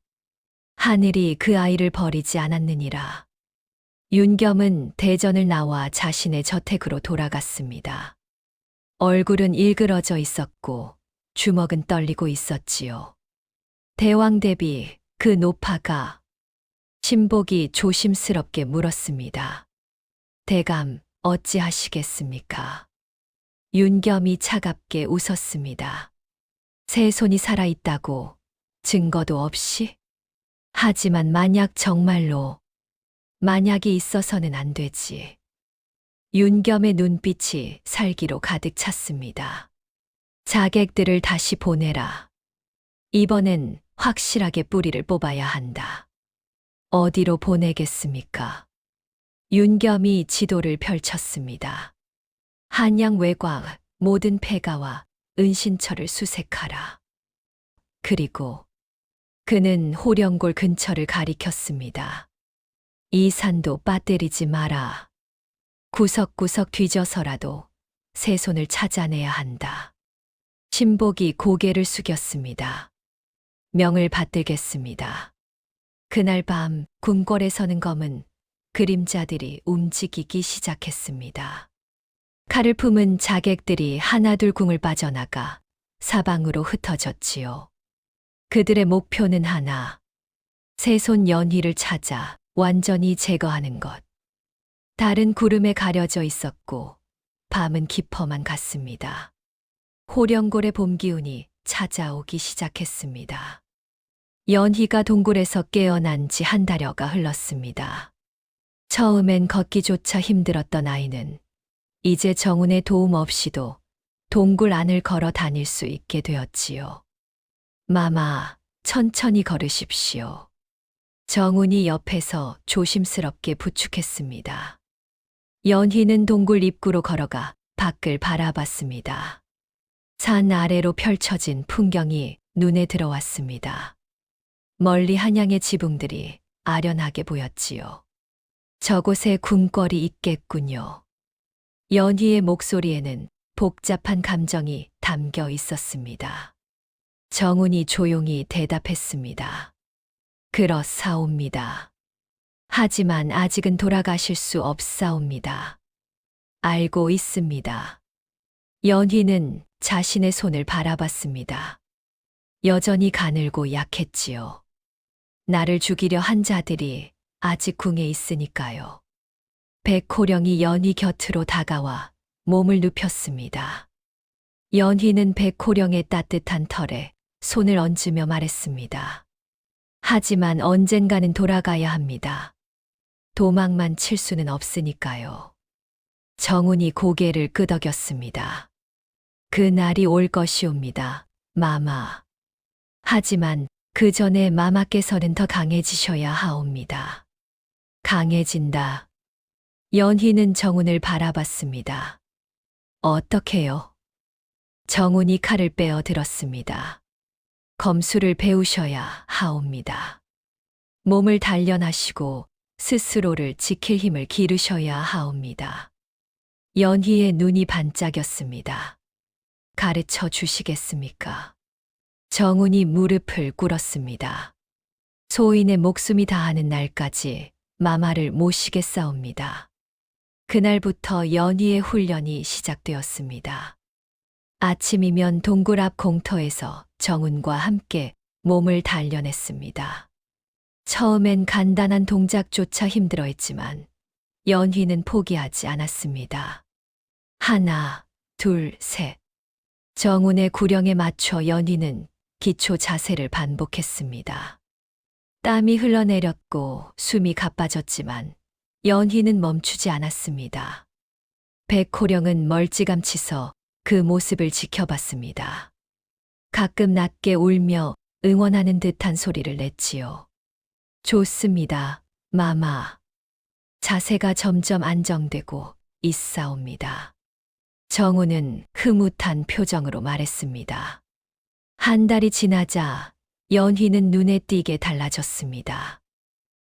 하늘이 그 아이를 버리지 않았느니라. 윤겸은 대전을 나와 자신의 저택으로 돌아갔습니다. 얼굴은 일그러져 있었고 주먹은 떨리고 있었지요. 대왕대비, 그 노파가. 신복이 조심스럽게 물었습니다. 대감, 어찌하시겠습니까? 윤겸이 차갑게 웃었습니다. 새손이 살아있다고 증거도 없이? 하지만 만약 정말로. 만약이 있어서는 안 되지. 윤겸의 눈빛이 살기로 가득 찼습니다. 자객들을 다시 보내라. 이번엔 확실하게 뿌리를 뽑아야 한다. 어디로 보내겠습니까? 윤겸이 지도를 펼쳤습니다. 한양 외곽 모든 폐가와 은신처를 수색하라. 그리고 그는 호령골 근처를 가리켰습니다. 이 산도 빠뜨리지 마라. 구석구석 뒤져서라도 새손을 찾아내야 한다. 신복이 고개를 숙였습니다. 명을 받들겠습니다. 그날 밤 궁궐에 서는 검은 그림자들이 움직이기 시작했습니다. 칼을 품은 자객들이 하나둘 궁을 빠져나가 사방으로 흩어졌지요. 그들의 목표는 하나. 새손 연희를 찾아 완전히 제거하는 것. 달은 구름에 가려져 있었고 밤은 깊어만 갔습니다. 호령골의 봄 기운이 찾아오기 시작했습니다. 연희가 동굴에서 깨어난 지 한 달여가 흘렀습니다. 처음엔 걷기조차 힘들었던 아이는 이제 정운의 도움 없이도 동굴 안을 걸어 다닐 수 있게 되었지요. 마마, 천천히 걸으십시오. 정훈이 옆에서 조심스럽게 부축했습니다. 연희는 동굴 입구로 걸어가 밖을 바라봤습니다. 산 아래로 펼쳐진 풍경이 눈에 들어왔습니다. 멀리 한양의 지붕들이 아련하게 보였지요. 저곳에 궁궐이 있겠군요. 연희의 목소리에는 복잡한 감정이 담겨 있었습니다. 정훈이 조용히 대답했습니다. 그렇사옵니다. 하지만 아직은 돌아가실 수 없사옵니다. 알고 있습니다. 연희는 자신의 손을 바라봤습니다. 여전히 가늘고 약했지요. 나를 죽이려 한 자들이 아직 궁에 있으니까요. 백호령이 연희 곁으로 다가와 몸을 눕혔습니다. 연희는 백호령의 따뜻한 털에 손을 얹으며 말했습니다. 하지만 언젠가는 돌아가야 합니다. 도망만 칠 수는 없으니까요. 정훈이 고개를 끄덕였습니다. 그날이 올 것이옵니다, 마마. 하지만 그 전에 마마께서는 더 강해지셔야 하옵니다. 강해진다. 연희는 정훈을 바라봤습니다. 어떻게요? 정훈이 칼을 빼어 들었습니다. 검술을 배우셔야 하옵니다. 몸을 단련하시고 스스로를 지킬 힘을 기르셔야 하옵니다. 연희의 눈이 반짝였습니다. 가르쳐 주시겠습니까? 정훈이 무릎을 꿇었습니다. 소인의 목숨이 다하는 날까지 마마를 모시겠사옵니다. 그날부터 연희의 훈련이 시작되었습니다. 아침이면 동굴 앞 공터에서 정훈과 함께 몸을 단련했습니다. 처음엔 간단한 동작조차 힘들어했지만 연희는 포기하지 않았습니다. 하나, 둘, 셋. 정훈의 구령에 맞춰 연희는 기초 자세를 반복했습니다. 땀이 흘러내렸고 숨이 가빠졌지만 연희는 멈추지 않았습니다. 백호령은 멀찌감치 서 그 모습을 지켜봤습니다. 가끔 낮게 울며 응원하는 듯한 소리를 냈지요. 좋습니다, 마마. 자세가 점점 안정되고 있사옵니다. 정훈은 흐뭇한 표정으로 말했습니다. 한 달이 지나자 연희는 눈에 띄게 달라졌습니다.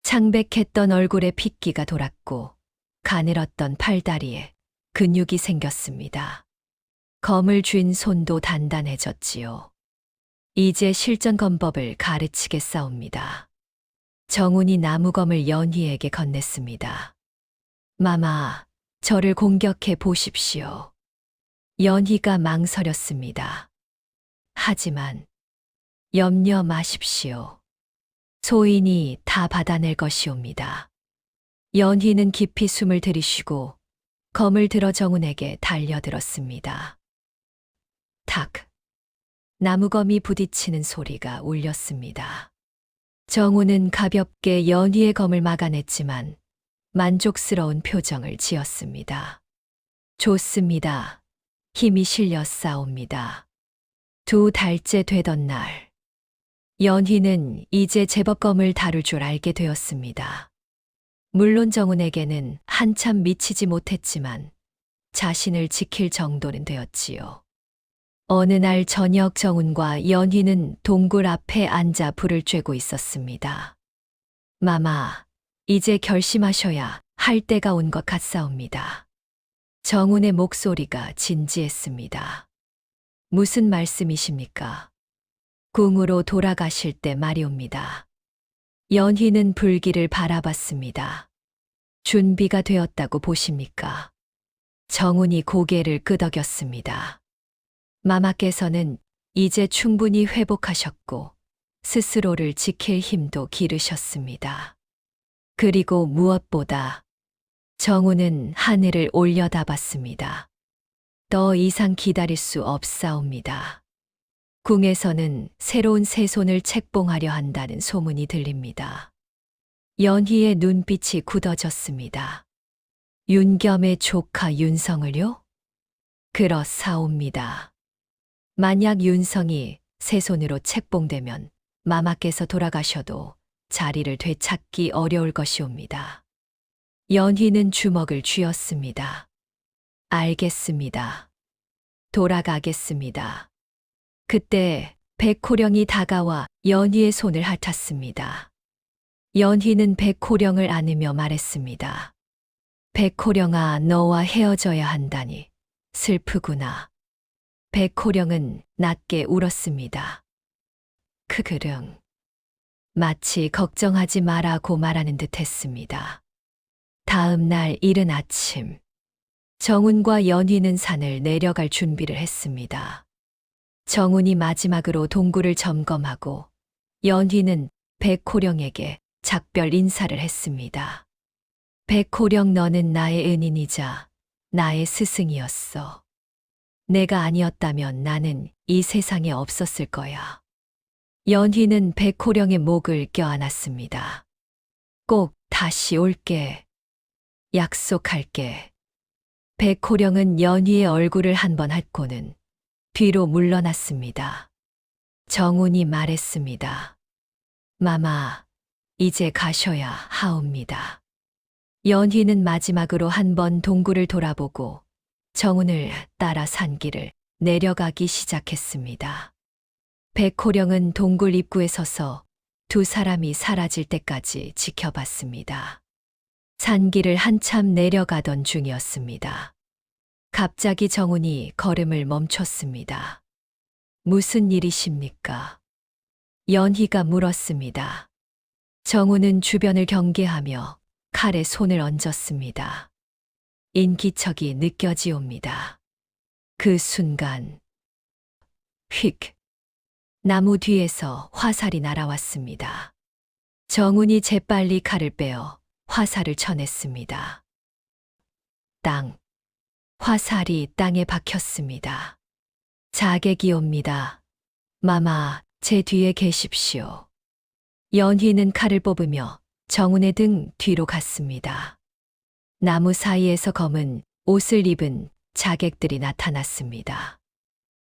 창백했던 얼굴에 핏기가 돌았고 가늘었던 팔다리에 근육이 생겼습니다. 검을 쥔 손도 단단해졌지요. 이제 실전 검법을 가르치겠사옵니다. 정훈이 나무검을 연희에게 건넸습니다. 마마, 저를 공격해 보십시오. 연희가 망설였습니다. 하지만 염려 마십시오. 소인이 다 받아낼 것이옵니다. 연희는 깊이 숨을 들이쉬고 검을 들어 정훈에게 달려들었습니다. 탁! 나무검이 부딪히는 소리가 울렸습니다. 정훈은 가볍게 연희의 검을 막아냈지만 만족스러운 표정을 지었습니다. 좋습니다. 힘이 실려 싸웁니다. 2달째 되던 날, 연희는 이제 제법 검을 다룰 줄 알게 되었습니다. 물론 정훈에게는 한참 미치지 못했지만 자신을 지킬 정도는 되었지요. 어느 날 저녁 정훈과 연희는 동굴 앞에 앉아 불을 쬐고 있었습니다. 마마, 이제 결심하셔야 할 때가 온 것 같사옵니다. 정훈의 목소리가 진지했습니다. 무슨 말씀이십니까? 궁으로 돌아가실 때 말이옵니다. 연희는 불길을 바라봤습니다. 준비가 되었다고 보십니까? 정훈이 고개를 끄덕였습니다. 마마께서는 이제 충분히 회복하셨고 스스로를 지킬 힘도 기르셨습니다. 그리고 무엇보다 정훈은 하늘을 올려다봤습니다. 더 이상 기다릴 수 없사옵니다. 궁에서는 새로운 새손을 책봉하려 한다는 소문이 들립니다. 연희의 눈빛이 굳어졌습니다. 윤겸의 조카 윤성을요? 그렇사옵니다. 만약 윤성이 새 손으로 책봉되면 마마께서 돌아가셔도 자리를 되찾기 어려울 것이옵니다. 연희는 주먹을 쥐었습니다. 알겠습니다. 돌아가겠습니다. 그때 백호령이 다가와 연희의 손을 핥았습니다. 연희는 백호령을 안으며 말했습니다. 백호령아, 너와 헤어져야 한다니 슬프구나. 백호령은 낮게 울었습니다. 크그릉. 마치 걱정하지 마라고 말하는 듯 했습니다. 다음 날 이른 아침, 정훈과 연희는 산을 내려갈 준비를 했습니다. 정훈이 마지막으로 동굴을 점검하고 연희는 백호령에게 작별 인사를 했습니다. 백호령, 너는 나의 은인이자 나의 스승이었어. 내가 아니었다면 나는 이 세상에 없었을 거야. 연희는 백호령의 목을 껴안았습니다. 꼭 다시 올게. 약속할게. 백호령은 연희의 얼굴을 한번 핥고는 뒤로 물러났습니다. 정훈이 말했습니다. 마마, 이제 가셔야 하옵니다. 연희는 마지막으로 한번 동굴을 돌아보고 정훈을 따라 산길을 내려가기 시작했습니다. 백호령은 동굴 입구에 서서 두 사람이 사라질 때까지 지켜봤습니다. 산길을 한참 내려가던 중이었습니다. 갑자기 정훈이 걸음을 멈췄습니다. 무슨 일이십니까? 연희가 물었습니다. 정훈은 주변을 경계하며 칼에 손을 얹었습니다. 인기척이 느껴지옵니다. 그 순간 휙! 나무 뒤에서 화살이 날아왔습니다. 정훈이 재빨리 칼을 빼어 화살을 쳐냈습니다. 땅! 화살이 땅에 박혔습니다. 자객이 옵니다. 마마, 제 뒤에 계십시오. 연희는 칼을 뽑으며 정훈의 등 뒤로 갔습니다. 나무 사이에서 검은 옷을 입은 자객들이 나타났습니다.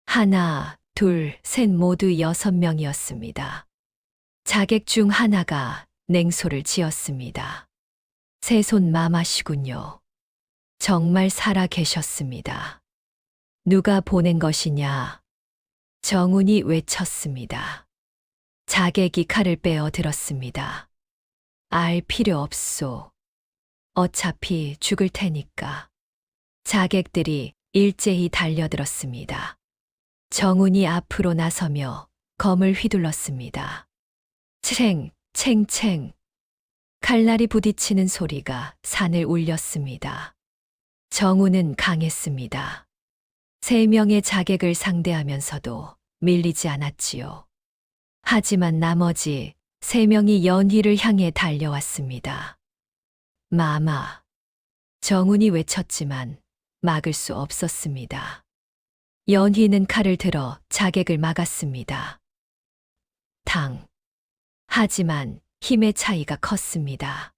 하나, 둘, 셋 모두 6명이었습니다. 자객 중 하나가 냉소를 지었습니다. 새손 마마시군요. 정말 살아 계셨습니다. 누가 보낸 것이냐? 정훈이 외쳤습니다. 자객이 칼을 빼어 들었습니다. 알 필요 없소. 어차피 죽을 테니까. 자객들이 일제히 달려들었습니다. 정훈이 앞으로 나서며 검을 휘둘렀습니다. 챙, 챙챙. 칼날이 부딪히는 소리가 산을 울렸습니다. 정훈은 강했습니다. 3명의 자객을 상대하면서도 밀리지 않았지요. 하지만 나머지 3명이 연희를 향해 달려왔습니다. 마마. 정훈이 외쳤지만 막을 수 없었습니다. 연희는 칼을 들어 자객을 막았습니다. 당. 하지만 힘의 차이가 컸습니다.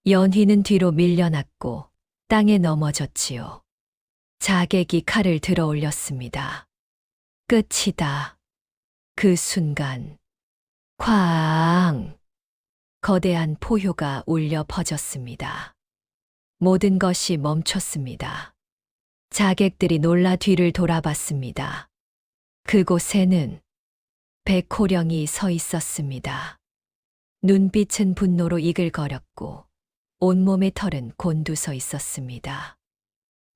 연희는 뒤로 밀려났고 땅에 넘어졌지요. 자객이 칼을 들어 올렸습니다. 끝이다. 그 순간 쾅! 거대한 포효가 울려 퍼졌습니다. 모든 것이 멈췄습니다. 자객들이 놀라 뒤를 돌아봤습니다. 그곳에는 백호령이 서 있었습니다. 눈빛은 분노로 이글거렸고 온몸의 털은 곤두서 있었습니다.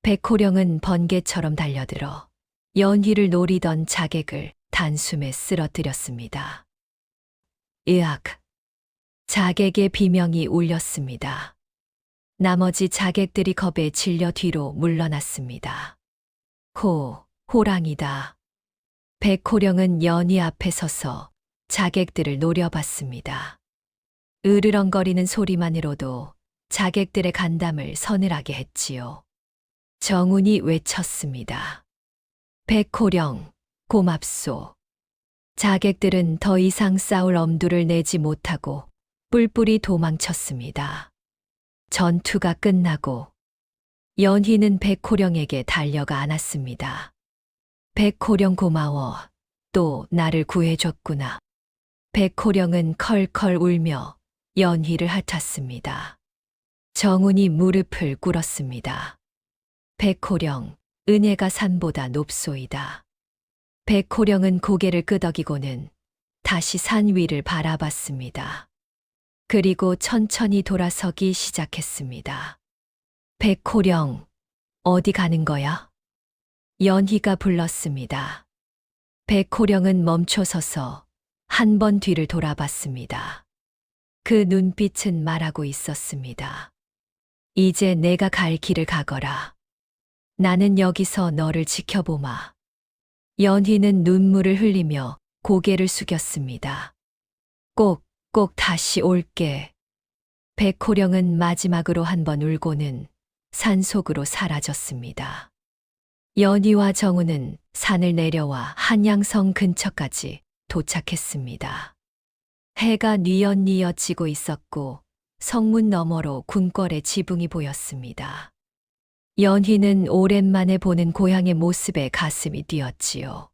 백호령은 번개처럼 달려들어 연희를 노리던 자객을 단숨에 쓰러뜨렸습니다. 으악! 자객의 비명이 울렸습니다. 나머지 자객들이 겁에 질려 뒤로 물러났습니다. 호랑이다. 백호령은 연희 앞에 서서 자객들을 노려봤습니다. 으르렁거리는 소리만으로도 자객들의 간담을 서늘하게 했지요. 정훈이 외쳤습니다. 백호령, 고맙소. 자객들은 더 이상 싸울 엄두를 내지 못하고 뿔뿔이 도망쳤습니다. 전투가 끝나고 연희는 백호령에게 달려가 안았습니다. 백호령 고마워. 또 나를 구해줬구나. 백호령은 컬컬 울며 연희를 핥았습니다. 정훈이 무릎을 꿇었습니다. 백호령, 은혜가 산보다 높소이다. 백호령은 고개를 끄덕이고는 다시 산 위를 바라봤습니다. 그리고 천천히 돌아서기 시작했습니다. 백호령, 어디 가는 거야? 연희가 불렀습니다. 백호령은 멈춰서서 한 번 뒤를 돌아봤습니다. 그 눈빛은 말하고 있었습니다. 이제 내가 갈 길을 가거라. 나는 여기서 너를 지켜보마. 연희는 눈물을 흘리며 고개를 숙였습니다. 꼭 다시 올게. 백호령은 마지막으로 한 번 울고는 산속으로 사라졌습니다. 연희와 정우는 산을 내려와 한양성 근처까지 도착했습니다. 해가 뉘엿뉘엿 지고 있었고 성문 너머로 궁궐의 지붕이 보였습니다. 연희는 오랜만에 보는 고향의 모습에 가슴이 뛰었지요.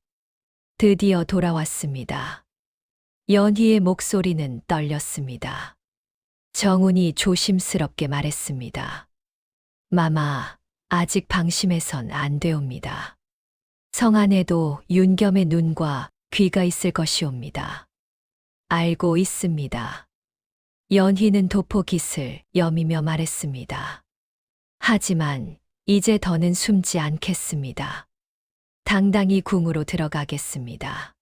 드디어 돌아왔습니다. 연희의 목소리는 떨렸습니다. 정훈이 조심스럽게 말했습니다. 마마, 아직 방심해선 안 되옵니다. 성 안에도 윤겸의 눈과 귀가 있을 것이옵니다. 알고 있습니다. 연희는 도포깃을 여미며 말했습니다. 하지만 이제 더는 숨지 않겠습니다. 당당히 궁으로 들어가겠습니다.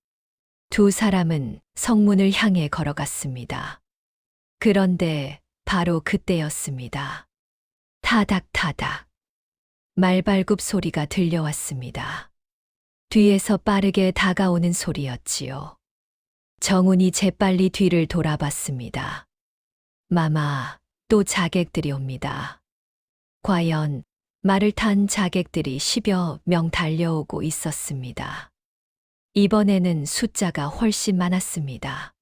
두 사람은 성문을 향해 걸어갔습니다. 그런데 바로 그때였습니다. 타닥타닥. 말발굽 소리가 들려왔습니다. 뒤에서 빠르게 다가오는 소리였지요. 정훈이 재빨리 뒤를 돌아봤습니다. 마마, 또 자객들이 옵니다. 과연 말을 탄 자객들이 10여 명 달려오고 있었습니다. 이번에는 숫자가 훨씬 많았습니다.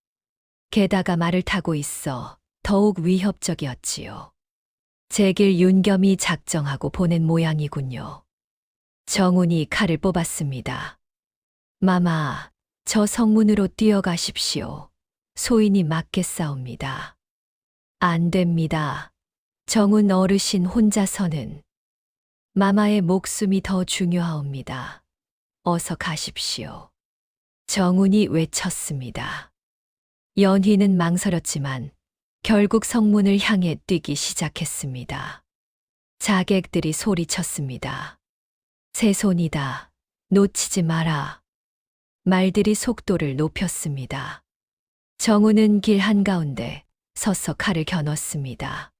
게다가 말을 타고 있어 더욱 위협적이었지요. 제길 윤겸이 작정하고 보낸 모양이군요. 정훈이 칼을 뽑았습니다. 마마, 저 성문으로 뛰어가십시오. 소인이 맞겠사옵니다. 안 됩니다. 정훈 어르신 혼자서는 마마의 목숨이 더 중요하옵니다. 어서 가십시오. 정훈이 외쳤습니다. 연희는 망설였지만 결국 성문을 향해 뛰기 시작했습니다. 자객들이 소리쳤습니다. 새손이다. 놓치지 마라. 말들이 속도를 높였습니다. 정훈은 길 한가운데 서서 칼을 겨눴습니다.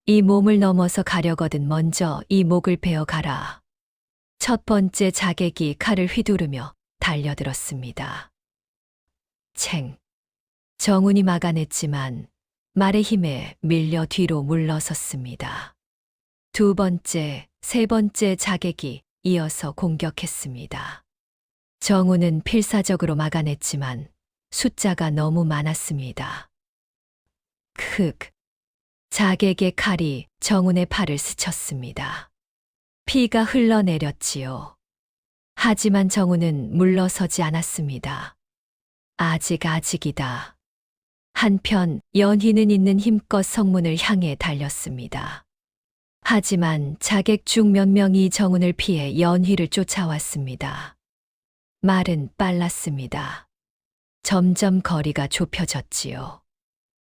이 몸을 넘어서 가려거든 먼저 이 목을 베어 가라. 첫 번째 자객이 칼을 휘두르며 달려들었습니다. 챙. 정훈이 막아냈지만 말의 힘에 밀려 뒤로 물러섰습니다. 두 번째, 세 번째 자객이 이어서 공격했습니다. 정훈은 필사적으로 막아냈지만 숫자가 너무 많았습니다. 흑. 자객의 칼이 정훈의 팔을 스쳤습니다. 피가 흘러내렸지요. 하지만 정훈은 물러서지 않았습니다. 아직이다. 한편 연희는 있는 힘껏 성문을 향해 달렸습니다. 하지만 자객 중 몇 명이 정훈을 피해 연희를 쫓아왔습니다. 말은 빨랐습니다. 점점 거리가 좁혀졌지요.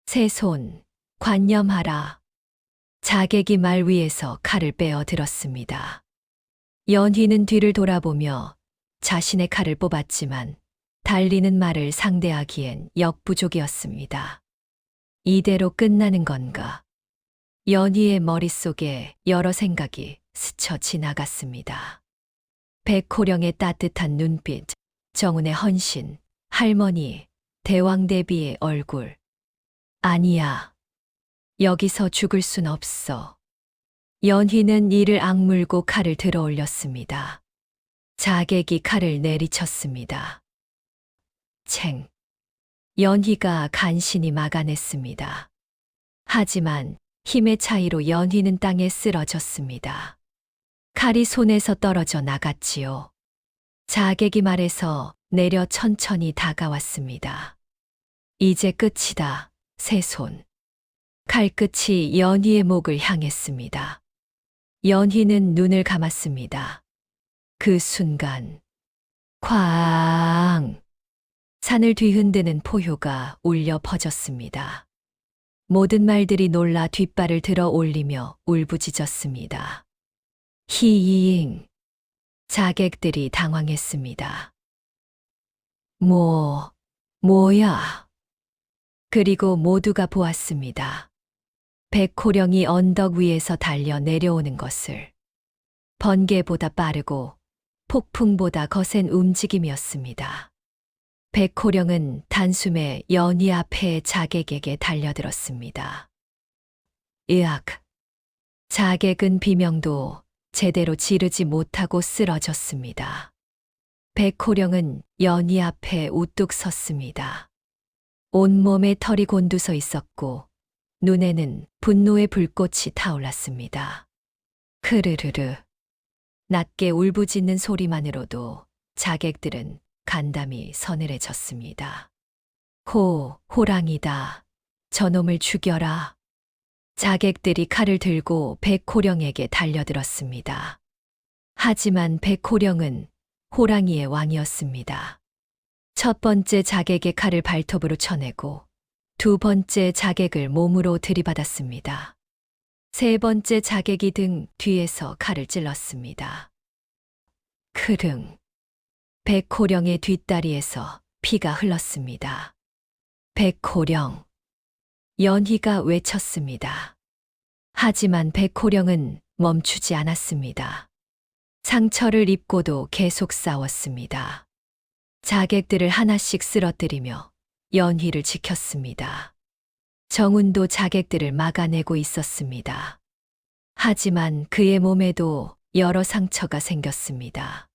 새손, 관념하라. 자객이 말 위에서 칼을 빼어 들었습니다. 연희는 뒤를 돌아보며 자신의 칼을 뽑았지만 달리는 말을 상대하기엔 역부족이었습니다. 이대로 끝나는 건가? 연희의 머릿속에 여러 생각이 스쳐 지나갔습니다. 백호령의 따뜻한 눈빛, 정훈의 헌신, 할머니, 대왕대비의 얼굴. 아니야. 여기서 죽을 순 없어. 연희는 이를 악물고 칼을 들어 올렸습니다. 자객이 칼을 내리쳤습니다. 챙. 연희가 간신히 막아냈습니다. 하지만 힘의 차이로 연희는 땅에 쓰러졌습니다. 칼이 손에서 떨어져 나갔지요. 자객이 말에서 내려 천천히 다가왔습니다. 이제 끝이다, 새손. 칼끝이 연희의 목을 향했습니다. 연희는 눈을 감았습니다. 그 순간, 쾅! 산을 뒤흔드는 포효가 울려 퍼졌습니다. 모든 말들이 놀라 뒷발을 들어 올리며 울부짖었습니다. 히잉! 자객들이 당황했습니다. 뭐야? 그리고 모두가 보았습니다. 백호령이 언덕 위에서 달려 내려오는 것을. 번개보다 빠르고 폭풍보다 거센 움직임이었습니다. 백호령은 단숨에 연희 앞에 자객에게 달려들었습니다. 으악! 자객은 비명도 제대로 지르지 못하고 쓰러졌습니다. 백호령은 연희 앞에 우뚝 섰습니다. 온몸에 털이 곤두서 있었고 눈에는 분노의 불꽃이 타올랐습니다. 크르르르. 낮게 울부짖는 소리만으로도 자객들은 간담이 서늘해졌습니다. 호랑이다. 저놈을 죽여라. 자객들이 칼을 들고 백호령에게 달려들었습니다. 하지만 백호령은 호랑이의 왕이었습니다. 첫 번째 자객의 칼을 발톱으로 쳐내고 두 번째 자객을 몸으로 들이받았습니다. 세 번째 자객이 등 뒤에서 칼을 찔렀습니다. 크릉. 백호령의 뒷다리에서 피가 흘렀습니다. 백호령. 연희가 외쳤습니다. 하지만 백호령은 멈추지 않았습니다. 상처를 입고도 계속 싸웠습니다. 자객들을 하나씩 쓰러뜨리며 연희를 지켰습니다. 정운도 자객들을 막아내고 있었습니다. 하지만 그의 몸에도 여러 상처가 생겼습니다.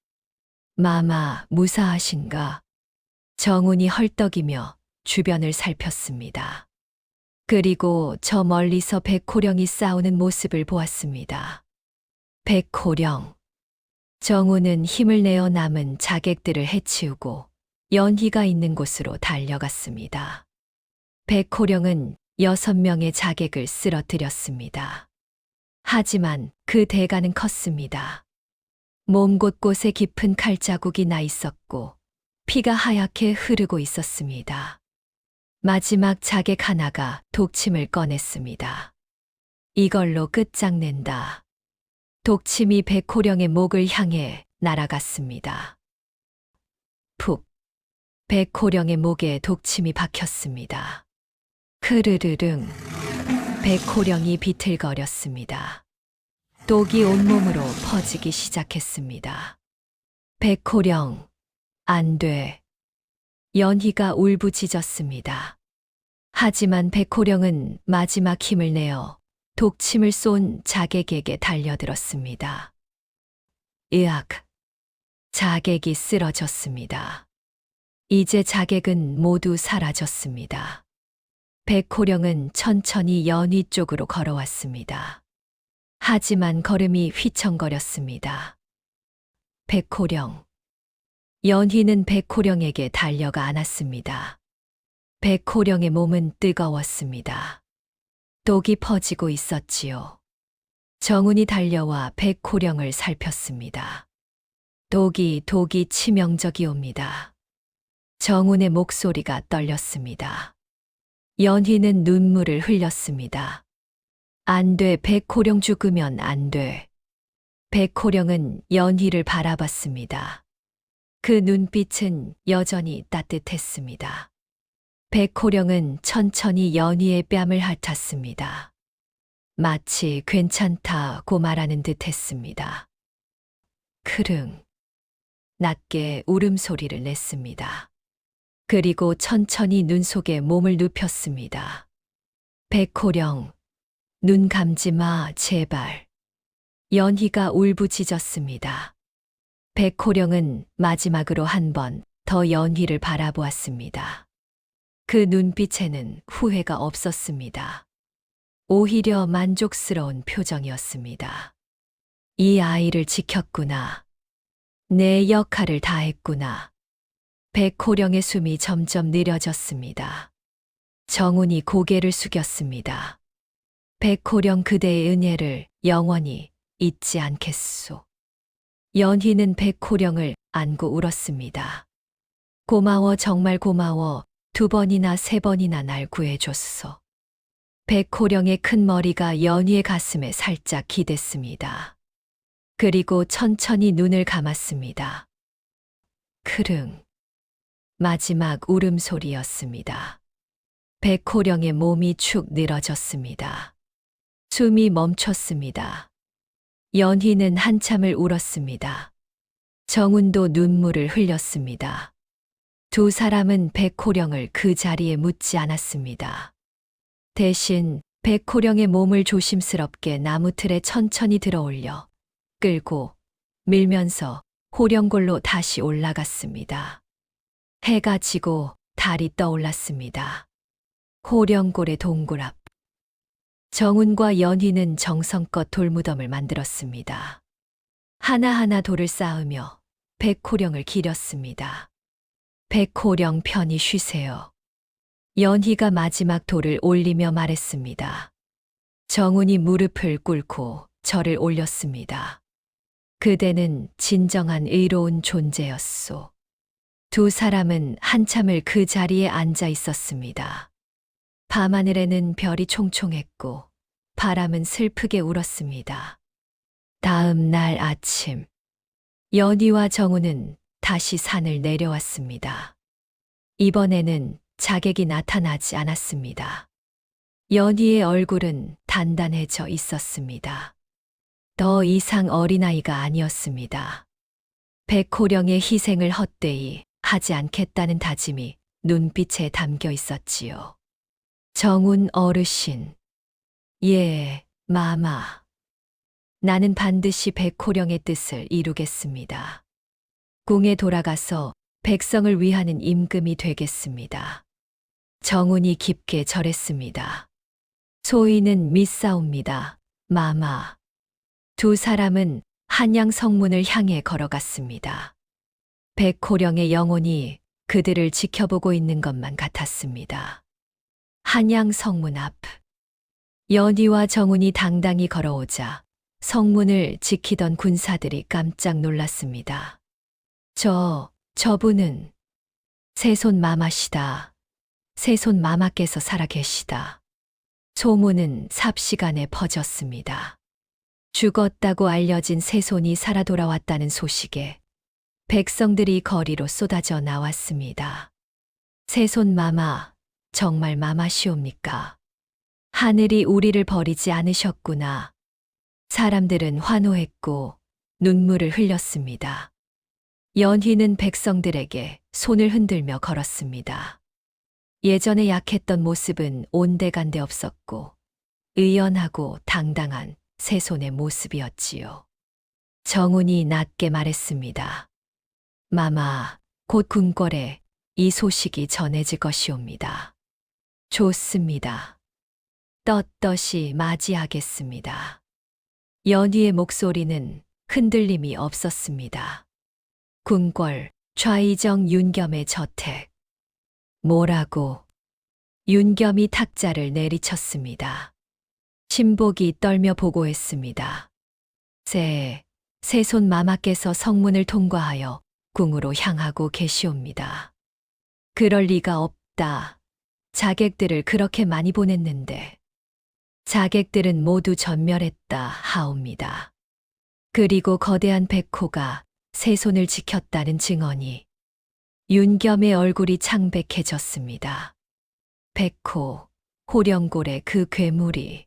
마마, 무사하신가? 정운이 헐떡이며 주변을 살폈습니다. 그리고 저 멀리서 백호령이 싸우는 모습을 보았습니다. 백호령. 정운은 힘을 내어 남은 자객들을 해치우고 연희가 있는 곳으로 달려갔습니다. 백호령은 6명의 자객을 쓰러뜨렸습니다. 하지만 그 대가는 컸습니다. 몸 곳곳에 깊은 칼자국이 나 있었고 피가 하얗게 흐르고 있었습니다. 마지막 자객 하나가 독침을 꺼냈습니다. 이걸로 끝장낸다. 독침이 백호령의 목을 향해 날아갔습니다. 푹. 백호령의 목에 독침이 박혔습니다. 크르르릉. 백호령이 비틀거렸습니다. 독이 온몸으로 퍼지기 시작했습니다. 백호령. 안 돼. 연희가 울부짖었습니다. 하지만 백호령은 마지막 힘을 내어 독침을 쏜 자객에게 달려들었습니다. 으악! 자객이 쓰러졌습니다. 이제 자객은 모두 사라졌습니다. 백호령은 천천히 연희 쪽으로 걸어왔습니다. 하지만 걸음이 휘청거렸습니다. 백호령. 연희는 백호령에게 달려가 안았습니다. 백호령의 몸은 뜨거웠습니다. 독이 퍼지고 있었지요. 정운이 달려와 백호령을 살폈습니다. 독이 치명적이옵니다. 정운의 목소리가 떨렸습니다. 연희는 눈물을 흘렸습니다. 안 돼, 백호령 죽으면 안 돼. 백호령은 연희를 바라봤습니다. 그 눈빛은 여전히 따뜻했습니다. 백호령은 천천히 연희의 뺨을 핥았습니다. 마치 괜찮다고 말하는 듯 했습니다. 크릉. 낮게 울음소리를 냈습니다. 그리고 천천히 눈 속에 몸을 눕혔습니다. 백호령, 눈 감지 마, 제발. 연희가 울부짖었습니다. 백호령은 마지막으로 한 번 더 연희를 바라보았습니다. 그 눈빛에는 후회가 없었습니다. 오히려 만족스러운 표정이었습니다. 이 아이를 지켰구나. 내 역할을 다했구나. 백호령의 숨이 점점 느려졌습니다. 정운이 고개를 숙였습니다. 백호령 그대의 은혜를 영원히 잊지 않겠소. 연희는 백호령을 안고 울었습니다. 고마워, 정말 고마워. 2번이나 3번이나 날 구해줬소. 백호령의 큰 머리가 연희의 가슴에 살짝 기댔습니다. 그리고 천천히 눈을 감았습니다. 크릉. 마지막 울음소리였습니다. 백호령의 몸이 축 늘어졌습니다. 숨이 멈췄습니다. 연희는 한참을 울었습니다. 정운도 눈물을 흘렸습니다. 2 사람은 백호령을 그 자리에 묻지 않았습니다. 대신 백호령의 몸을 조심스럽게 나무틀에 천천히 들어올려 끌고 밀면서 호령골로 다시 올라갔습니다. 해가 지고 달이 떠올랐습니다. 호령골의 동굴 앞. 정운과 연희는 정성껏 돌무덤을 만들었습니다. 하나하나 돌을 쌓으며 백호령을 기렸습니다. 백호령 편히 쉬세요. 연희가 마지막 돌을 올리며 말했습니다. 정운이 무릎을 꿇고 절을 올렸습니다. 그대는 진정한 의로운 존재였소. 2 사람은 한참을 그 자리에 앉아 있었습니다. 밤하늘에는 별이 총총했고 바람은 슬프게 울었습니다. 다음 날 아침, 연희와 정운은 다시 산을 내려왔습니다. 이번에는 자객이 나타나지 않았습니다. 연희의 얼굴은 단단해져 있었습니다. 더 이상 어린아이가 아니었습니다. 백호령의 희생을 헛되이 하지 않겠다는 다짐이 눈빛에 담겨 있었지요. 정운 어르신. 예, 마마. 나는 반드시 백호령의 뜻을 이루겠습니다. 궁에 돌아가서 백성을 위하는 임금이 되겠습니다. 정운이 깊게 절했습니다. 소인은 믿사옵니다, 마마. 2 사람은 한양 성문을 향해 걸어갔습니다. 백호령의 영혼이 그들을 지켜보고 있는 것만 같았습니다. 한양 성문 앞. 연희와 정운이 당당히 걸어오자 성문을 지키던 군사들이 깜짝 놀랐습니다. 저분은 세손 마마시다. 세손 마마께서 살아계시다. 소문은 삽시간에 퍼졌습니다. 죽었다고 알려진 세손이 살아 돌아왔다는 소식에 백성들이 거리로 쏟아져 나왔습니다. 세손 마마, 정말 마마시옵니까? 하늘이 우리를 버리지 않으셨구나. 사람들은 환호했고 눈물을 흘렸습니다. 연희는 백성들에게 손을 흔들며 걸었습니다. 예전에 약했던 모습은 온데간데 없었고 의연하고 당당한 세손의 모습이었지요. 정운이 낮게 말했습니다. 마마, 곧 궁궐에 이 소식이 전해질 것이옵니다. 좋습니다. 떳떳이 맞이하겠습니다. 연희의 목소리는 흔들림이 없었습니다. 궁궐, 좌의정 윤겸의 저택. 뭐라고? 윤겸이 탁자를 내리쳤습니다. 신복이 떨며 보고했습니다. 세손 마마께서 성문을 통과하여 궁으로 향하고 계시옵니다. 그럴 리가 없다. 자객들을 그렇게 많이 보냈는데 자객들은 모두 전멸했다 하옵니다. 그리고 거대한 백호가 세손을 지켰다는 증언이. 윤겸의 얼굴이 창백해졌습니다. 백호, 호령골의 그 괴물이.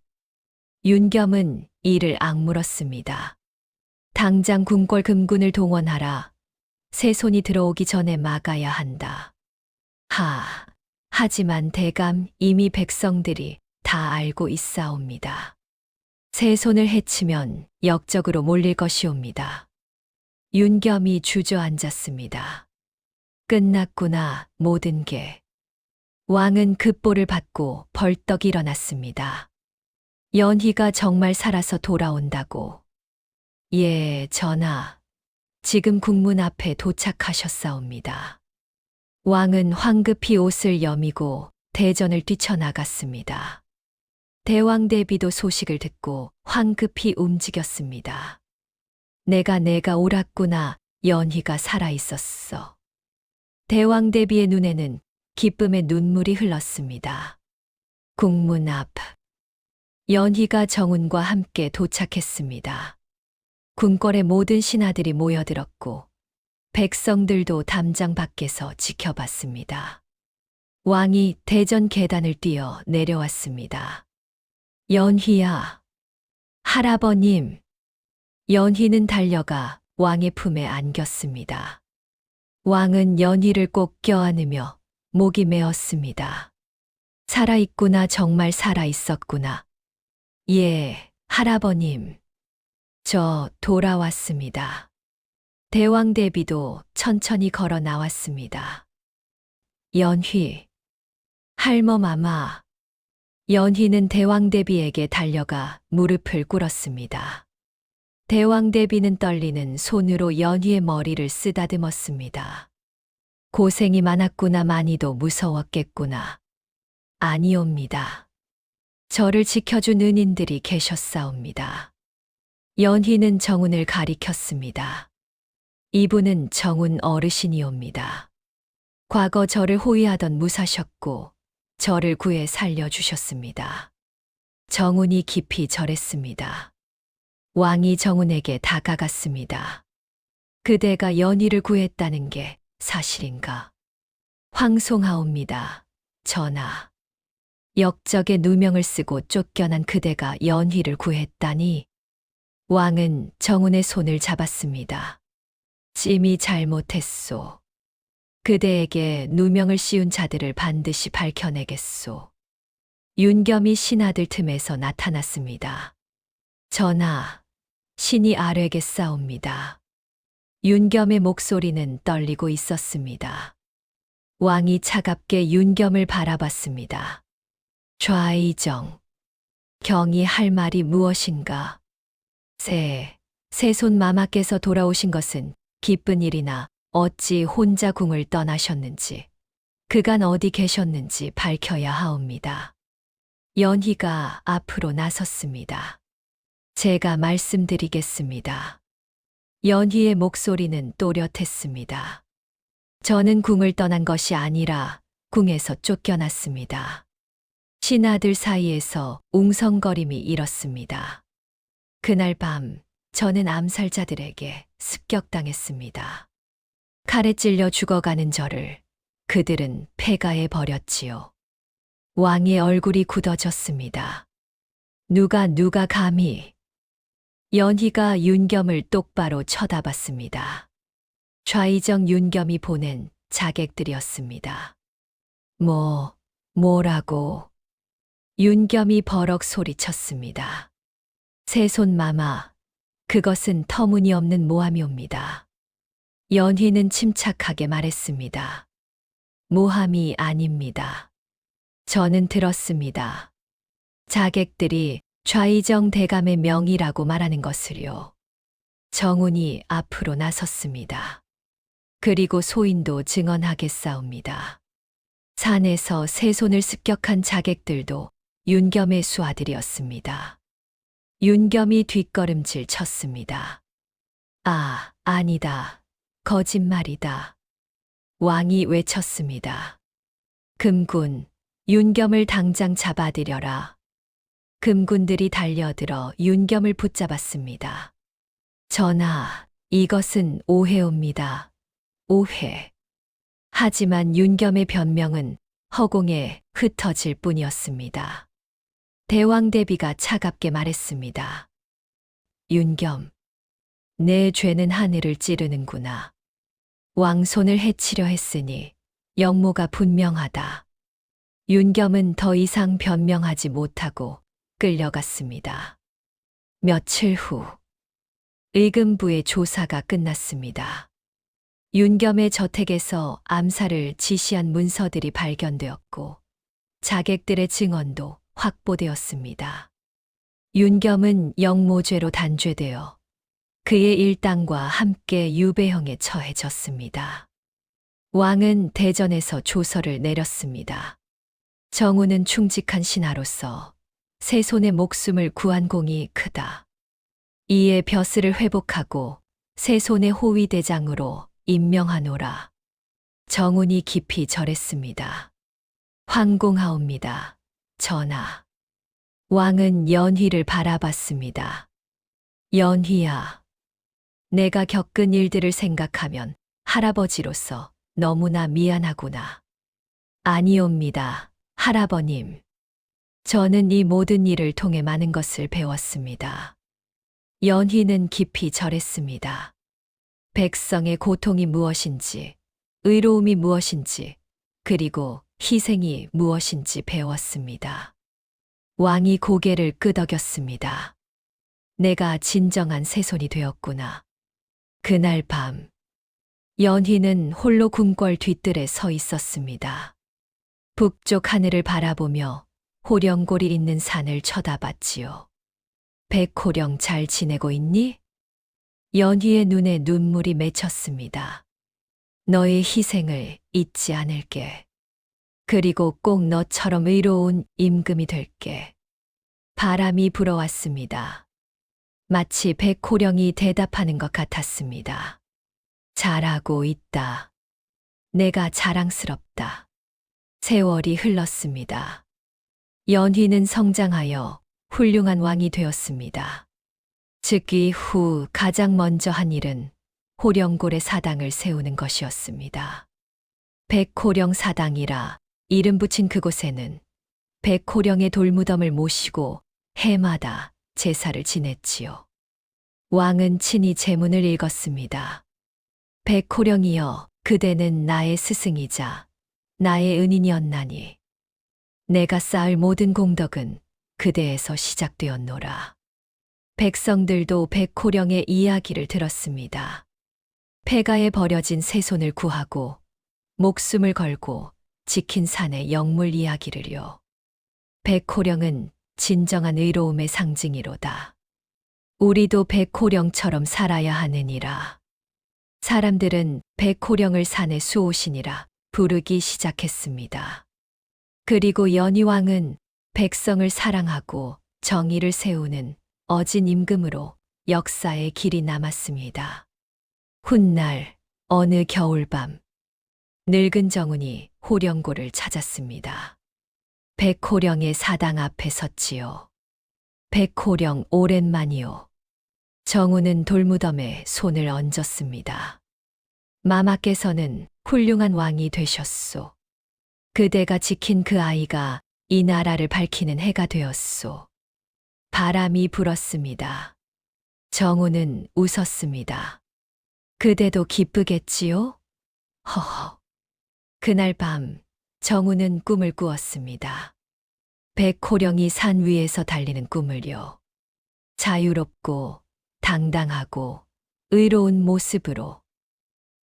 윤겸은 이를 악물었습니다. 당장 궁궐 금군을 동원하라. 세손이 들어오기 전에 막아야 한다. 하지만 대감 이미 백성들이 다 알고 있사옵니다. 세손을 해치면 역적으로 몰릴 것이옵니다. 윤겸이 주저앉았습니다. 끝났구나, 모든 게. 왕은 급보를 받고 벌떡 일어났습니다. 연희가 정말 살아서 돌아온다고. 예, 전하. 지금 국문 앞에 도착하셨사옵니다. 왕은 황급히 옷을 여미고 대전을 뛰쳐나갔습니다. 대왕 대비도 소식을 듣고 황급히 움직였습니다. 내가 옳았구나. 연희가 살아있었어. 대왕 대비의 눈에는 기쁨의 눈물이 흘렀습니다. 국문 앞. 연희가 정운과 함께 도착했습니다. 궁궐의 모든 신하들이 모여들었고 백성들도 담장 밖에서 지켜봤습니다. 왕이 대전 계단을 뛰어 내려왔습니다. 연희야, 할아버님. 연희는 달려가 왕의 품에 안겼습니다. 왕은 연희를 꼭 껴안으며 목이 메었습니다. 살아있구나, 정말 살아있었구나. 예, 할아버님. 저 돌아왔습니다. 대왕 대비도 천천히 걸어 나왔습니다. 연희, 할머마마. 연희는 대왕 대비에게 달려가 무릎을 꿇었습니다. 대왕 대비는 떨리는 손으로 연희의 머리를 쓰다듬었습니다. 고생이 많았구나. 많이도 무서웠겠구나. 아니옵니다. 저를 지켜준 은인들이 계셨사옵니다. 연희는 정운을 가리켰습니다. 이분은 정운 어르신이옵니다. 과거 저를 호위하던 무사셨고 저를 구해 살려주셨습니다. 정운이 깊이 절했습니다. 왕이 정운에게 다가갔습니다. 그대가 연희를 구했다는 게 사실인가? 황송하옵니다. 전하. 역적의 누명을 쓰고 쫓겨난 그대가 연희를 구했다니. 왕은 정운의 손을 잡았습니다. 찜이 잘못했소. 그대에게 누명을 씌운 자들을 반드시 밝혀내겠소. 윤겸이 신하들 틈에서 나타났습니다. 전하, 신이 아뢰겠사옵니다. 윤겸의 목소리는 떨리고 있었습니다. 왕이 차갑게 윤겸을 바라봤습니다. 좌의정, 경이 할 말이 무엇인가? 세손 마마께서 돌아오신 것은 기쁜 일이나 어찌 혼자 궁을 떠나셨는지, 그간 어디 계셨는지 밝혀야 하옵니다. 연희가 앞으로 나섰습니다. 제가 말씀드리겠습니다. 연희의 목소리는 또렷했습니다. 저는 궁을 떠난 것이 아니라 궁에서 쫓겨났습니다. 신하들 사이에서 웅성거림이 일었습니다. 그날 밤 저는 암살자들에게 습격당했습니다. 칼에 찔려 죽어가는 저를 그들은 폐가해 버렸지요. 왕의 얼굴이 굳어졌습니다. 누가 감히. 연희가 윤겸을 똑바로 쳐다봤습니다. 좌의정 윤겸이 보낸 자객들이었습니다. 뭐라고? 윤겸이 버럭 소리쳤습니다. 세손마마, 그것은 터무니없는 모함이옵니다. 연희는 침착하게 말했습니다. 모함이 아닙니다. 저는 들었습니다. 자객들이 좌의정 대감의 명의라고 말하는 것을요. 정운이 앞으로 나섰습니다. 그리고 소인도 증언하겠사옵니다. 산에서 세손을 습격한 자객들도 윤겸의 수하들이었습니다. 윤겸이 뒷걸음질 쳤습니다. 아니다. 거짓말이다. 왕이 외쳤습니다. 금군, 윤겸을 당장 잡아들여라. 금군들이 달려들어 윤겸을 붙잡았습니다. 전하, 이것은 오해옵니다. 오해. 하지만 윤겸의 변명은 허공에 흩어질 뿐이었습니다. 대왕 대비가 차갑게 말했습니다. 윤겸, 내 죄는 하늘을 찌르는구나. 왕손을 해치려 했으니 역모가 분명하다. 윤겸은 더 이상 변명하지 못하고 끌려갔습니다. 며칠 후 의금부의 조사가 끝났습니다. 윤겸의 저택에서 암살을 지시한 문서들이 발견되었고 자객들의 증언도 확보되었습니다. 윤겸은 역모죄로 단죄되어 그의 일당과 함께 유배형에 처해졌습니다. 왕은 대전에서 조서를 내렸습니다. 정우는 충직한 신하로서 세손의 목숨을 구한 공이 크다. 이에 벼슬을 회복하고 세손의 호위대장으로 임명하노라. 정운이 깊이 절했습니다. 황공하옵니다. 전하. 왕은 연희를 바라봤습니다. 연희야. 내가 겪은 일들을 생각하면 할아버지로서 너무나 미안하구나. 아니옵니다, 할아버님. 저는 이 모든 일을 통해 많은 것을 배웠습니다. 연희는 깊이 절했습니다. 백성의 고통이 무엇인지, 의로움이 무엇인지, 그리고 희생이 무엇인지 배웠습니다. 왕이 고개를 끄덕였습니다. 내가 진정한 세손이 되었구나. 그날 밤, 연희는 홀로 궁궐 뒤뜰에 서 있었습니다. 북쪽 하늘을 바라보며 호령골이 있는 산을 쳐다봤지요. 백호령 잘 지내고 있니? 연희의 눈에 눈물이 맺혔습니다. 너의 희생을 잊지 않을게. 그리고 꼭 너처럼 의로운 임금이 될게. 바람이 불어왔습니다. 마치 백호령이 대답하는 것 같았습니다. 잘하고 있다. 내가 자랑스럽다. 세월이 흘렀습니다. 연희는 성장하여 훌륭한 왕이 되었습니다. 즉위 후 가장 먼저 한 일은 호령골의 사당을 세우는 것이었습니다. 백호령 사당이라 이름 붙인 그곳에는 백호령의 돌무덤을 모시고 해마다 제사를 지냈지요. 왕은 친히 제문을 읽었습니다. 백호령이여, 그대는 나의 스승이자 나의 은인이었나니 내가 쌓을 모든 공덕은 그대에서 시작되었노라. 백성들도 백호령의 이야기를 들었습니다. 폐가에 버려진 세손을 구하고 목숨을 걸고 지킨 산의 영물 이야기를요. 백호령은 진정한 의로움의 상징이로다. 우리도 백호령처럼 살아야 하느니라. 사람들은 백호령을 산의 수호신이라 부르기 시작했습니다. 그리고 연희왕은 백성을 사랑하고 정의를 세우는 어진 임금으로 역사의 길이 남았습니다. 훗날 어느 겨울밤, 늙은 정운이 호령골을 찾았습니다. 백호령의 사당 앞에 섰지요. 백호령 오랜만이요. 정운은 돌무덤에 손을 얹었습니다. 마마께서는 훌륭한 왕이 되셨소. 그대가 지킨 그 아이가 이 나라를 밝히는 해가 되었소. 바람이 불었습니다. 정운은 웃었습니다. 그대도 기쁘겠지요? 허허. 그날 밤 정운은 꿈을 꾸었습니다. 백호령이 산 위에서 달리는 꿈을요. 자유롭고 당당하고 의로운 모습으로.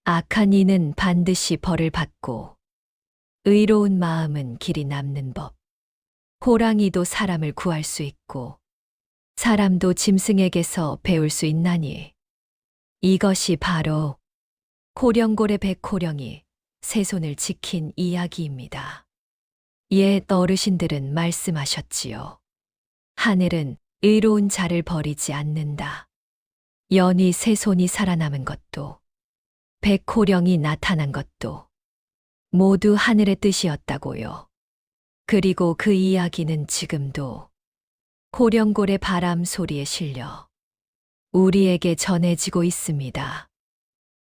악한 이는 반드시 벌을 받고 의로운 마음은 길이 남는 법. 호랑이도 사람을 구할 수 있고 사람도 짐승에게서 배울 수 있나니 이것이 바로 호령골의 백호령이 세손을 지킨 이야기입니다. 옛 어르신들은 말씀하셨지요. 하늘은 의로운 자를 버리지 않는다. 연희 세손이 살아남은 것도 백호령이 나타난 것도 모두 하늘의 뜻이었다고요. 그리고 그 이야기는 지금도 호령골의 바람 소리에 실려 우리에게 전해지고 있습니다.